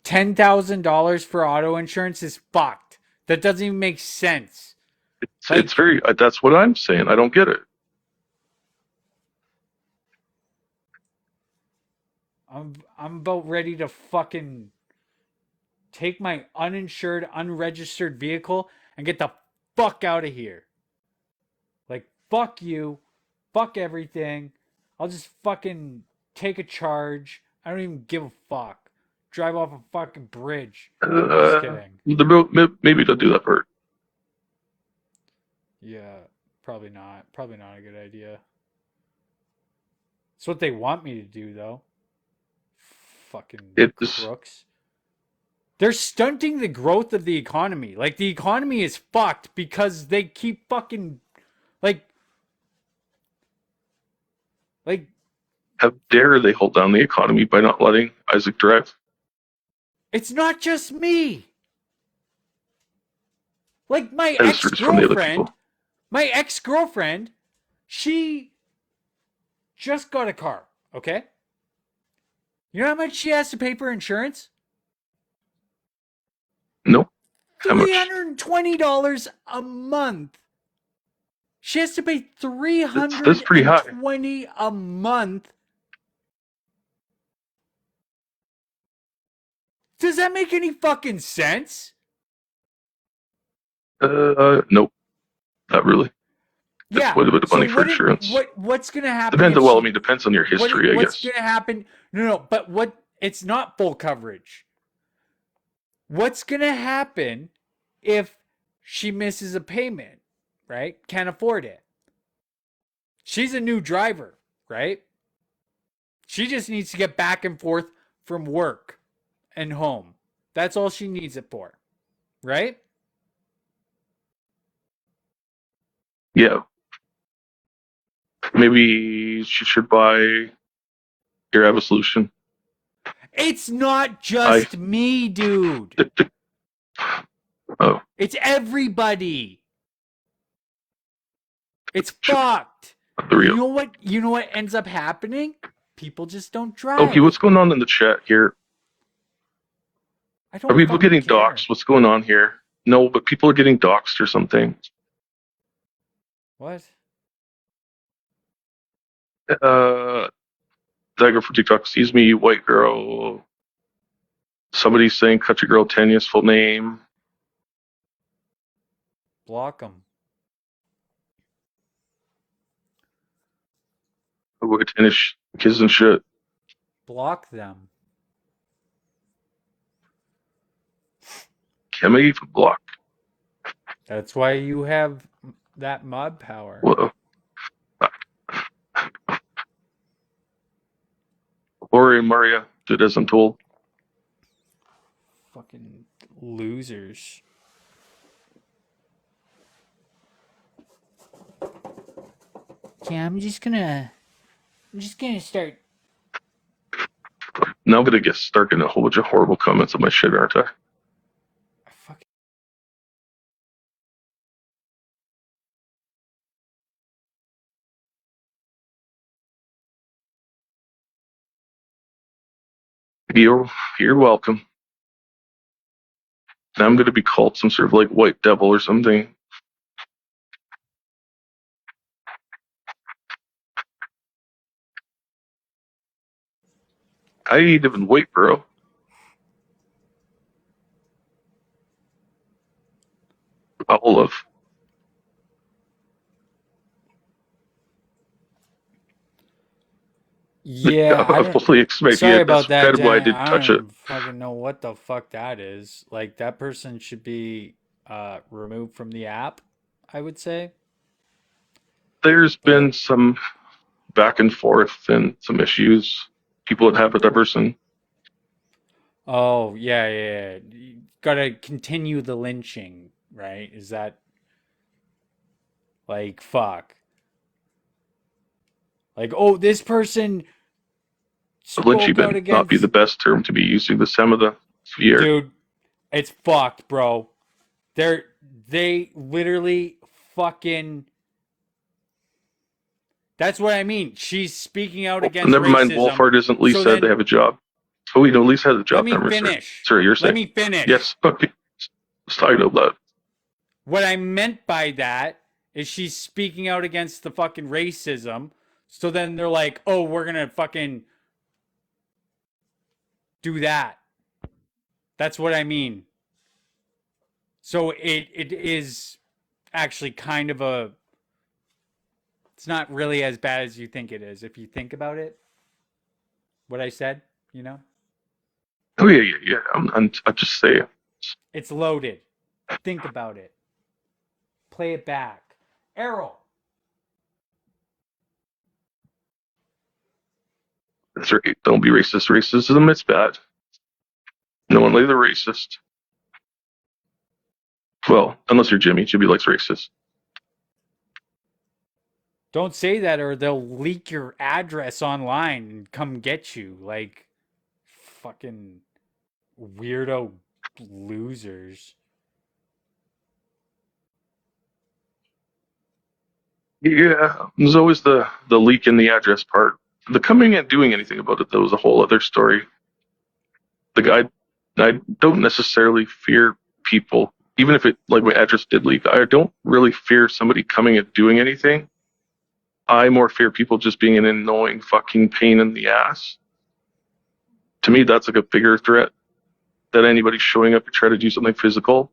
$10,000 for auto insurance is fucked. That doesn't even make sense. It's very. That's what I'm saying. I don't get it. I'm about ready to fucking take my uninsured, unregistered vehicle and get the fuck out of here. Like, fuck you. Fuck everything. I'll just fucking take a charge. I don't even give a fuck. Drive off a fucking bridge. Just kidding. Maybe they'll do that part. Yeah, probably not. Probably not a good idea. It's what they want me to do, though. Fucking crooks. They're stunting the growth of the economy. Like, the economy is fucked because they keep fucking, like, how dare they hold down the economy by not letting Isaac drive? It's not just me. Like, my ex-girlfriend, she just got a car, okay? You know how much she has to pay for insurance? No. How much? $320 a month. She has to pay $320 That's pretty high. A month. Does that make any fucking sense? Nope. Not really. Just quite a bit of money for insurance. What's gonna happen? Depends. Well, I mean, depends on your history, I what's guess. gonna happen? No, but what? It's not full coverage. What's gonna happen if she misses a payment? Right? Can't afford it. She's a new driver, right? She just needs to get back and forth from work and home. That's all she needs it for, right? Yeah. Maybe she should buy your Evolution. It's not just me, dude. Oh. It's everybody. It's fucked. You know what ends up happening? People just don't drive. Okay, what's going on in the chat here? Are people getting doxxed? What's going on here? No, but people are getting doxxed or something. What? Dagger for TikTok. Excuse me, white girl. Somebody's saying country girl Tanya's full name. Block them. Tanya's kids and shit. Block them. Can I even block? That's why you have that mod power. Whoa. Ori and Maria did as I'm told. Fucking losers. Yeah, I'm just gonna start. Now I'm gonna start getting a whole bunch of horrible comments on my shit, aren't I? You're welcome. Now I'm gonna be called some sort of like white devil or something. I ain't even white, bro. Olive. Yeah, I fully expect. Sorry Yeah, about that. that's why I didn't touch it. I don't fucking know what the fuck that is. Like, that person should be removed from the app, I would say. There's been some back and forth and some issues. People that have with that person. Oh, yeah. You gotta continue the lynching, right? Is that like fuck? Like, oh, this person Lynchy would not be the best term to be using the stem of the sphere. Dude, it's fucked, bro. They literally fucking. That's what I mean. She's speaking out against never mind, racism. Wolfhard isn't Lisa said they have a job. Oh, wait, no, Lisa has a job. Let me finish. Sorry, you're saying. Let me finish. Yes, okay. Let's talk about that. What I meant by that is she's speaking out against the fucking racism. So then they're like, oh, we're going to fucking do that. That's what I mean. So it is actually kind of a... It's not really as bad as you think it is. If you think about it, what I said, you know? Oh, yeah. I'm just saying. It's loaded. Think about it. Play it back. Errol. That's right. Don't be racist. Racism, it's bad. No one labels racist. Well, unless you're Jimmy. Jimmy likes racist. Don't say that or they'll leak your address online and come get you. Like, fucking weirdo losers. Yeah, there's always the leak in the address part. The coming and doing anything about it, though, is a whole other story. The guy, I don't necessarily fear people, even if it, like my address did leak. I don't really fear somebody coming and doing anything. I more fear people just being an annoying fucking pain in the ass. To me, that's like a bigger threat than anybody showing up to try to do something physical.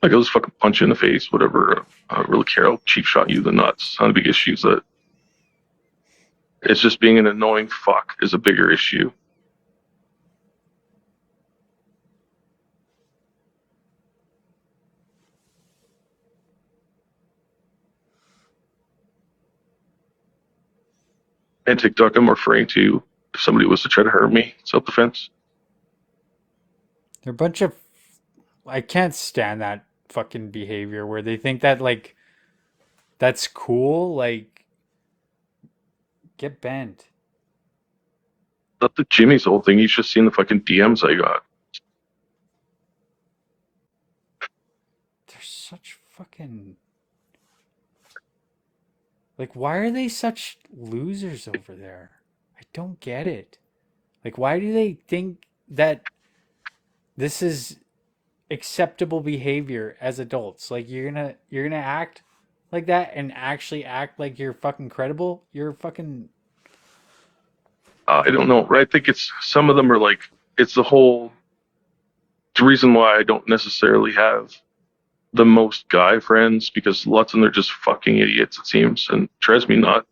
Like, I'll just fucking punch you in the face, whatever. I don't really care. I'll cheap shot you the nuts. Not a big issue. That it's just being an annoying fuck is a bigger issue. And TikTok, I'm referring to if somebody was to try to hurt me, self-defense. They're a bunch of. I can't stand that fucking behavior where they think that like that's cool. Like, get bent. That's the Jimmy's whole thing. You should have seen the fucking DMs I got. They're such fucking. Like, why are they such losers over there? I don't get it. Like, why do they think that this is acceptable behavior as adults? Like, you're gonna act like that and actually act like you're fucking credible? You're fucking. I don't know. Right? I think it's some of them are like it's the reason why I don't necessarily have the most guy friends because lots of them are just fucking idiots. It seems and drives me nuts.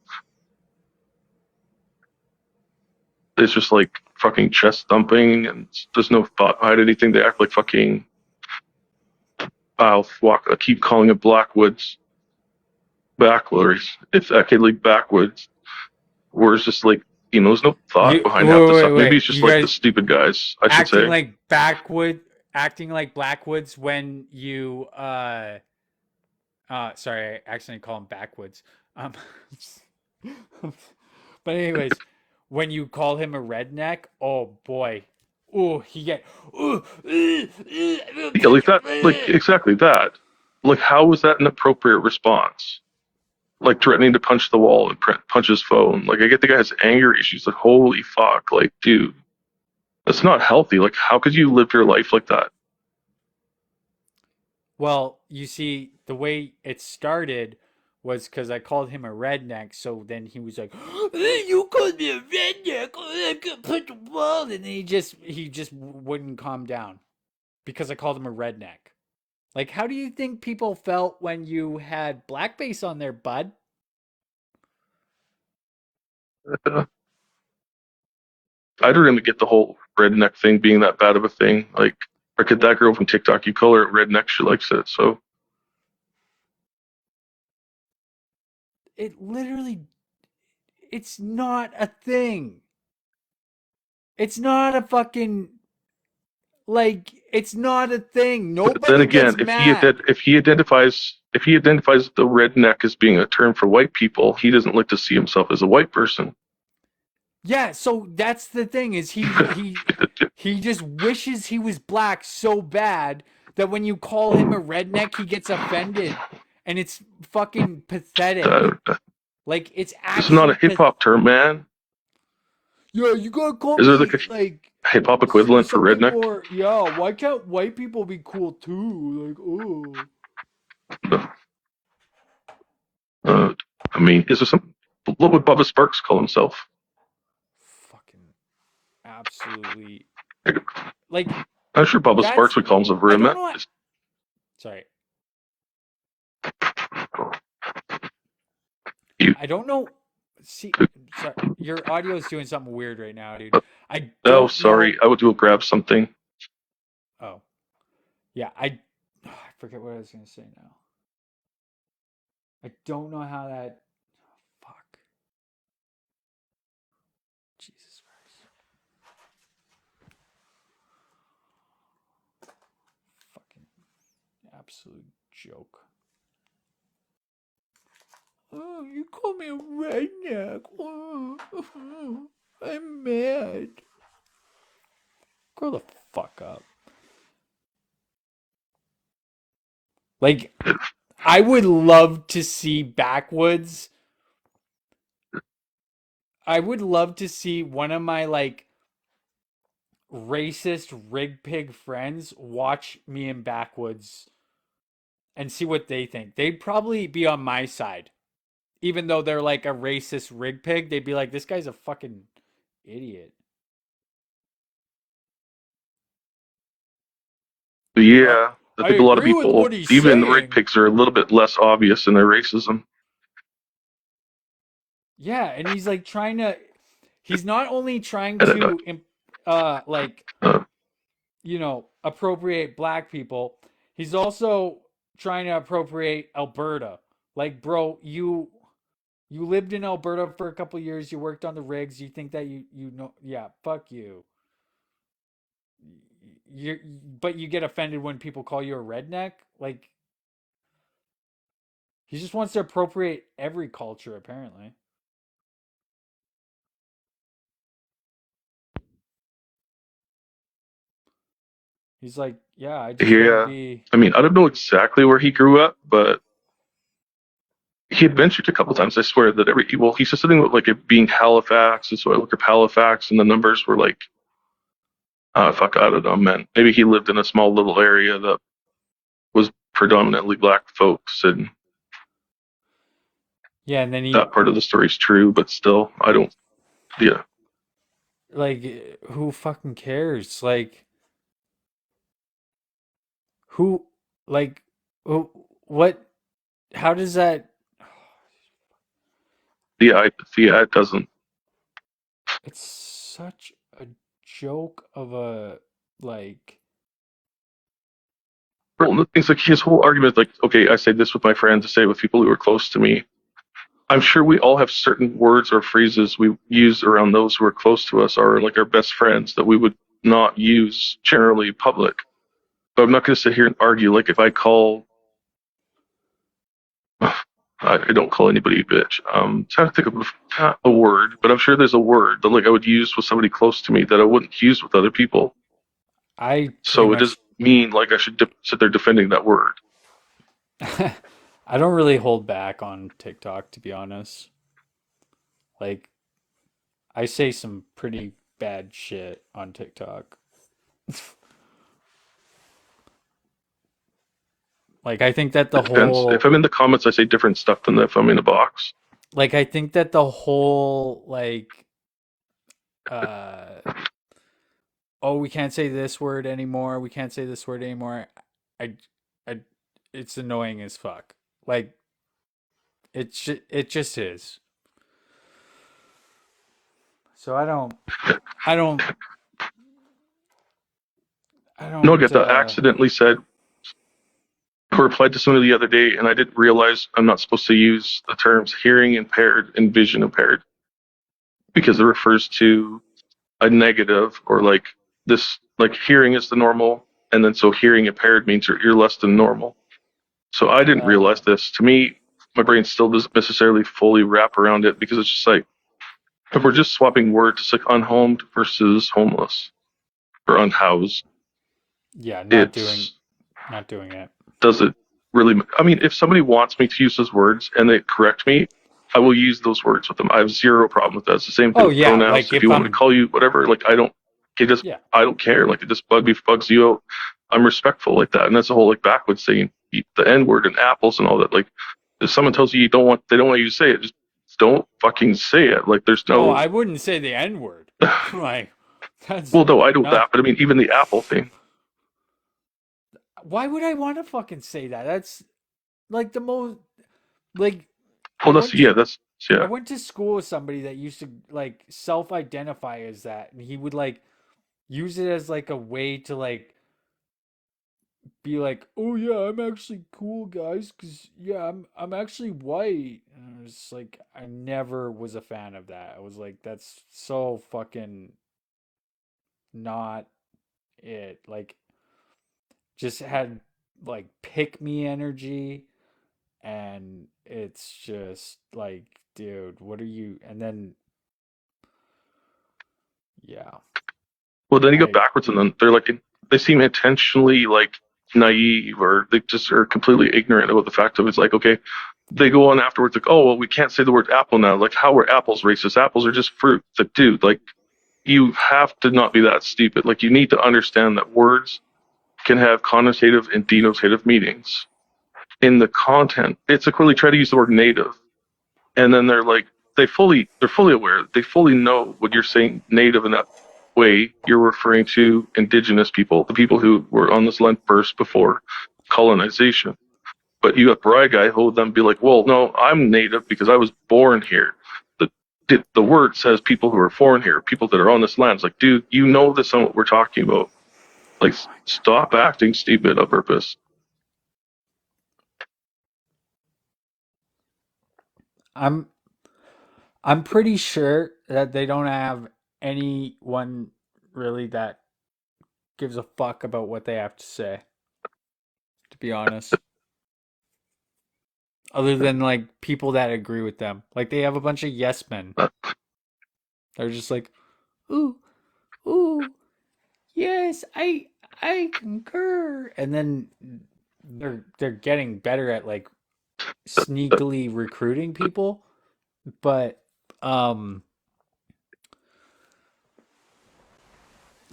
It's just like fucking chest thumping and there's no thought behind anything. They act like fucking. I keep calling it backwards. It's actually backwards. Where it's just like there's no thought behind half the stuff. Maybe it's just like the stupid guys. I should say acting like Blackwoods when you sorry, I accidentally call him Backwoods. But anyways, when you call him a redneck, oh boy. Oh, he get yeah, like that, like exactly that. Like, how was that an appropriate response? Like threatening to punch the wall and punch his phone. Like, I get the guy has anger issues. Like, holy fuck, like, dude, that's not healthy. Like, how could you live your life like that? Well, you see, the way it started was because I called him a redneck. So then he was like, "You called me a redneck? I could punch the wall," and then he just wouldn't calm down because I called him a redneck. Like, how do you think people felt when you had blackface on there, bud? I don't really get the whole redneck thing being that bad of a thing. Like, or could that girl from TikTok, you call her redneck, she likes it. So It literally, it's not a thing. It's not a fucking like. It's not a thing. then Nobody again, gets mad. if he identifies the redneck as being a term for white people, he doesn't like to see himself as a white person. Yeah, so that's the thing is he just wishes he was black so bad that when you call him a redneck, he gets offended, and it's fucking pathetic. Like it's This is not actually a hip hop term, man. yeah, you gotta call Is there me like like a hip hop equivalent for something redneck? more. Yeah, why can't white people be cool too? Like, oh, I mean, is there some? What would Bubba Sparks call himself? fucking absolutely. Like I'm sure Bubba that's Sparks would call himself I don't redneck. know. Sorry. I don't know. See, sorry, your audio is doing something weird right now, dude. I don't Oh, sorry. know. I would go grab something. Oh, yeah. I forget what I was gonna say now. I don't know how that. Fuck. Jesus Christ. Fucking absolute joke. Oh, you call me a redneck. Oh, I'm mad. Grow the fuck up. Like, I would love to see Backwoods. I would love to see one of my like racist rig pig friends watch me in Backwoods and see what they think. They'd probably be on my side. Even though they're like a racist rig pig, they'd be like, this guy's a fucking idiot. Yeah. I think a lot of agree with people, what he's even the saying. rig pigs, are a little bit less obvious in their racism. Yeah, and he's like trying to. He's not only trying to, like, Uh, appropriate black people. He's also trying to appropriate Alberta. Like, bro, you lived in Alberta for a couple years. You worked on the rigs. You think that you know? Yeah, fuck you. You but you get offended when people call you a redneck. Like, he just wants to appropriate every culture. Apparently, he's like, yeah, I just want to yeah, be. I mean, I don't know exactly where he grew up, but he had mentioned a couple times. I swear that he said something about like it being Halifax, and so I looked up Halifax, and the numbers were like, fuck, I don't know, man. Maybe he lived in a small little area that was predominantly black folks, and Yeah, and then that part of the story's true, but still, I don't. Yeah, who fucking cares? Like, who, like, what? How does that? it doesn't. It's such a joke of a like. Well, the thing's like his whole argument is like, okay, I say this with my friends, I say it with people who are close to me. I'm sure we all have certain words or phrases we use around those who are close to us, or like our best friends, that we would not use generally public. But I'm not going to sit here and argue. Like if I call, I don't call anybody a bitch. Trying to think of a word, but I'm sure there's a word that like I would use with somebody close to me that I wouldn't use with other people. I So it pretty doesn't mean like I should sit there defending that word. much. I don't really hold back on TikTok, to be honest. Like, I say some pretty bad shit on TikTok. Like, I think that the Depends. whole If I'm in the comments, I say different stuff than if I'm in a box. like I think that the whole uh oh, we can't say this word anymore. We can't say this word anymore. I I it's annoying as fuck. Like, it just is. So I don't I No, I don't get that. I accidentally said or replied to somebody the other day, and I didn't realize I'm not supposed to use the terms hearing impaired and vision impaired because it refers to a negative or like this, like hearing is the normal, and then so hearing impaired means you're less than normal. So I didn't realize this. To me, my brain still doesn't necessarily fully wrap around it because it's just like if we're just swapping words, it's like unhomed versus homeless or unhoused. yeah, It's not doing it. does it really? I mean, if somebody wants me to use those words and they correct me, I will use those words with them. I have zero problem with that. It's the same thing Oh with yeah, pronouns. like If if you want me I'm to call you whatever, like yeah. I don't care. Like it just bugs you out. I'm respectful like that, and that's the whole like backwoods saying the N word and apples and all that. Like if someone tells you they don't want you to say it, just don't fucking say it. Like there's Oh, no. I wouldn't say the N word. Like, that's Well, no, I know not. that, but I mean, even the apple thing. Why would I want to fucking say that? That's like the most like I Well, that's went to yeah, that's I yeah. went to school with somebody that used to like self-identify as that, and he would like use it as like a way to like be like, "Oh yeah, I'm actually cool, guys, cuz yeah, I'm actually white." And I was like, I never was a fan of that. I was like, that's so fucking not it. Like, just had like pick me energy, and it's just like, dude, what are you? And then yeah, Well, then you go I backwards, and then they seem intentionally like naive, or they just are completely ignorant about the fact of it's like okay, they go on afterwards like oh well we can't say the word apple now. Like how are apples racist? Apples are just fruit. It's like dude, like you have to not be that stupid. Like you need to understand that words can have connotative and denotative meanings in the content. It's like when they try to use the word native, and then they're fully aware, they fully know what you're saying native and that way, you're referring to indigenous people, the people who were on this land first before colonization. But you got Bry Guy who will then be like, well, no, I'm native because I was born here. The word says people who are foreign here, people that are on this land. It's like, dude, you know this on what we're talking about. Like, stop acting stupid on purpose. I'm pretty sure that they don't have anyone really that gives a fuck about what they have to say. To be honest. Other than like people that agree with them. Like they have a bunch of yes men. They're just like, ooh, ooh, yes, I concur. And then they're getting better at like sneakily recruiting people. But they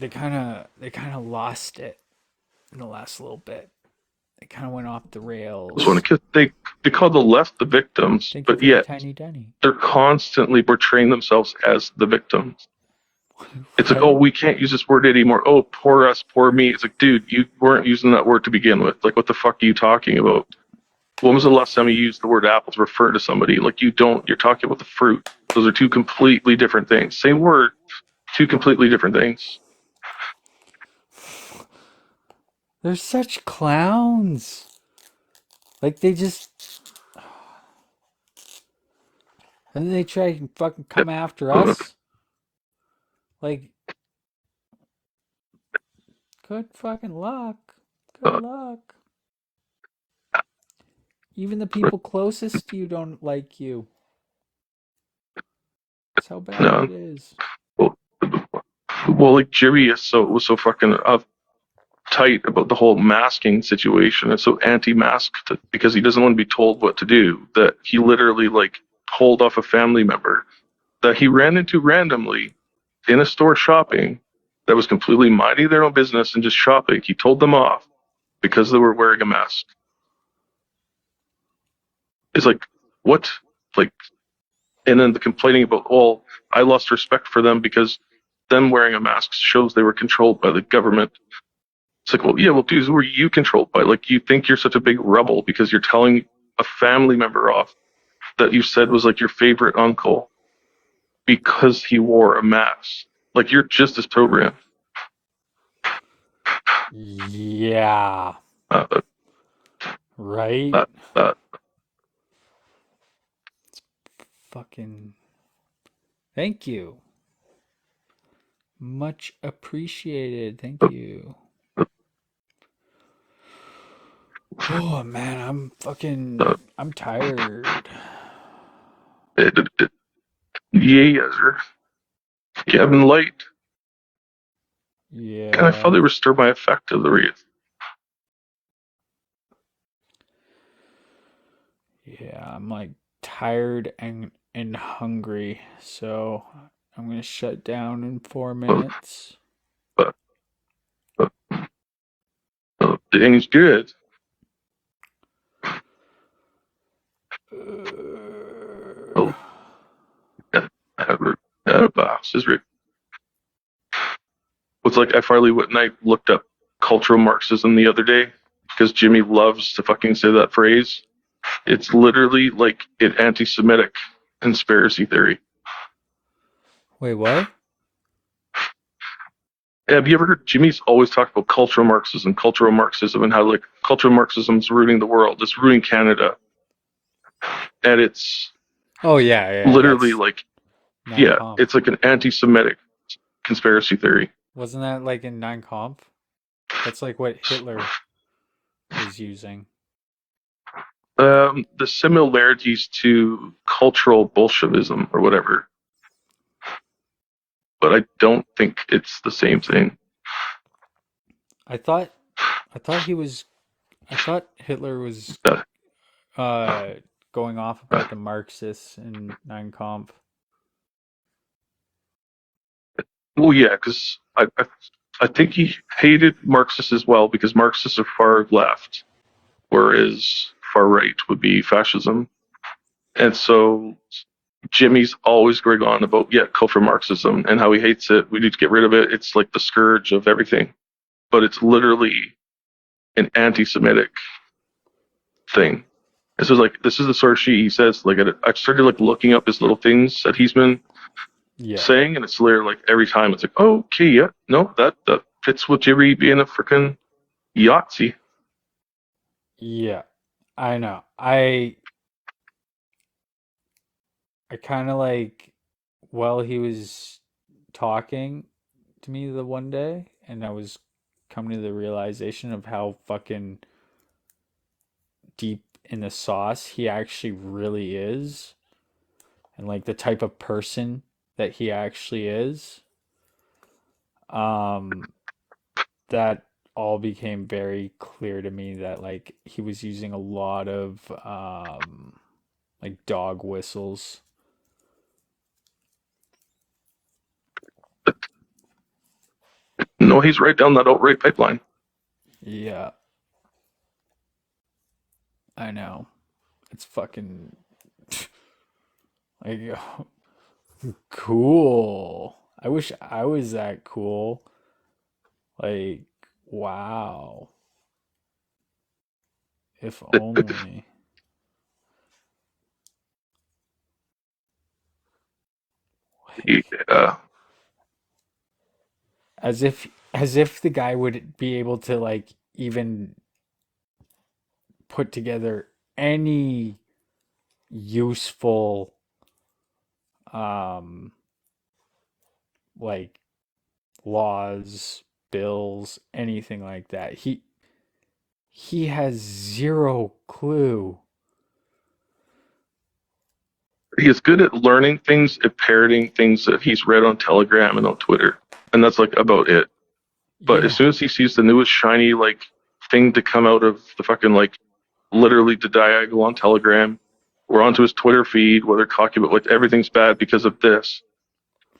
kinda lost it in the last little bit. It kind of went off the rails. So they call the left the victims, but yet they're constantly portraying themselves as the victims. It's like, oh, we can't use this word anymore. Oh, poor us, poor me. It's like, dude, you weren't using that word to begin with. Like, what the fuck are you talking about? When was the last time you used the word apple to refer to somebody? Like, you're talking about the fruit. Those are two completely different things. Same word, two completely different things. They're such clowns. Like, they just... And then they try and fucking come after us. Like... Good fucking luck. Good luck. Even the people closest to you don't like you. That's how bad it is. Well, like, Jimmy was so fucking tight about the whole masking situation and so anti-mask because he doesn't want to be told what to do, that he literally like pulled off a family member that he ran into randomly in a store shopping that was completely minding their own business and just shopping. He told them off because they were wearing a mask. It's like, what? Like, and then the complaining about, oh, I lost respect for them because them wearing a mask shows they were controlled by the government. It's like, well, yeah, well, dude, who are you controlled by? Like, you think you're such a big rebel because you're telling a family member off that you said was like your favorite uncle because he wore a mask. Like, you're just as programmed. Yeah. Right? It's fucking... Thank you. Much appreciated. Thank you. Oh man, I'm tired. Yeah, sir. Kevin Light. Yeah. Can I fully restore my effect of the wreath? Yeah, I'm like tired and hungry, so I'm gonna shut down in 4 minutes. Dang's good. Oh, boss is What's like, I finally went and I looked up cultural Marxism the other day because Jimmy loves to fucking say that phrase. It's literally like an anti-Semitic conspiracy theory. Wait, what? Have you ever heard Jimmy's always talk about cultural Marxism, and how like cultural Marxism is ruining the world, it's ruining Canada, and it's literally like it's like an anti-Semitic conspiracy theory. Wasn't that like in Mein Kampf? That's like what Hitler was using. The similarities to cultural Bolshevism or whatever, but I don't think it's the same thing. I thought Hitler was going off about the Marxists in Mein Kampf. Well, yeah, because I think he hated Marxists as well because Marxists are far left, whereas far right would be fascism. And so Jimmy's always going on about culture Marxism and how he hates it. We need to get rid of it. It's like the scourge of everything, but it's literally an anti-Semitic thing. This is this is the sort of shit he says. Like I started like looking up his little things that he's been saying, and it's literally like every time it's like, oh, okay, yeah, no, that fits with Jimmy being a freaking Yahtzee. Yeah, I know. I kind of like, while he was talking to me the one day, and I was coming to the realization of how fucking deep in the sauce he actually really is, and like the type of person that he actually is. Um, that all became very clear to me, that like he was using a lot of like dog whistles. No, he's right down that outright pipeline. Yeah, I know. It's fucking like cool. I wish I was that cool. Like, wow. If only. Like, Yeah. as if the guy would be able to like even put together any useful um like laws, bills, anything like that. He has zero clue. He is good at learning things and parroting things that he's read on Telegram and on Twitter, and that's like about it. But as soon as he sees the newest shiny like thing to come out of the fucking like literally the diagonal on Telegram or onto his Twitter feed, where they're talking about like everything's bad because of this,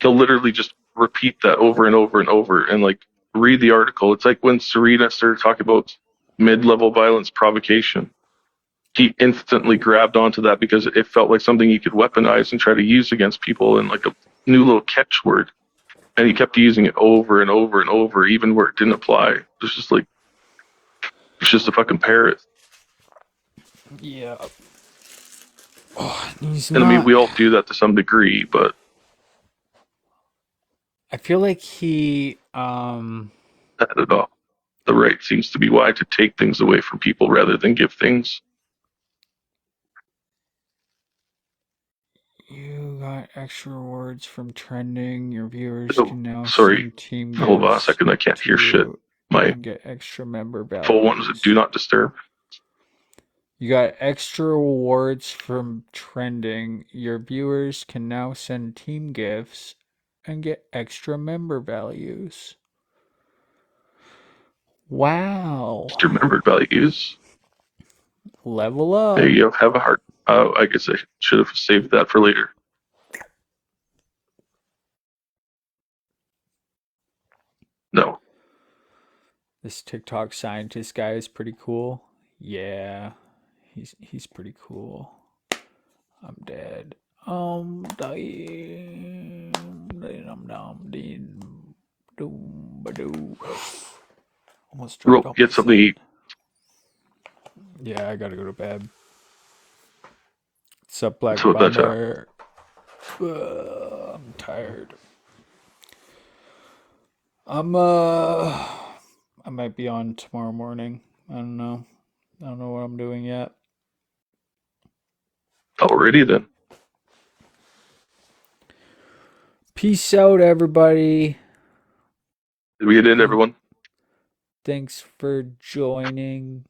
he'll literally just repeat that over and over and over and like read the article. It's like when Serena started talking about mid-level violence provocation. He instantly grabbed onto that because it felt like something he could weaponize and try to use against people in like a new little catchword. And he kept using it over and over and over, even where it didn't apply. It's just like, it's just a fucking parrot. Yeah. Oh, he's and not... I mean, we all do that to some degree, but I feel like he not at all. The right seems to be why to take things away from people rather than give things. You got extra rewards from trending. Your viewers Oh, can now sorry. send team Hold on a gifts second. I can't hear shit. to My and get extra member full one is values. do not disturb. You got extra rewards from trending. Your viewers can now send team gifts and get extra member values. Wow. Just remembered values. Level up. There you go. Have a heart. I guess I should have saved that for later. No. This TikTok scientist guy is pretty cool. Yeah. He's pretty cool. I'm dead. Dying. Almost dropped off. Get something to eat. Yeah, I gotta go to bed. What's up, Black So that's Bomber? I'm tired. I might be on tomorrow morning. I don't know. I don't know what I'm doing yet. Already then. Peace out, everybody. Did we get in, everyone? Thanks for joining.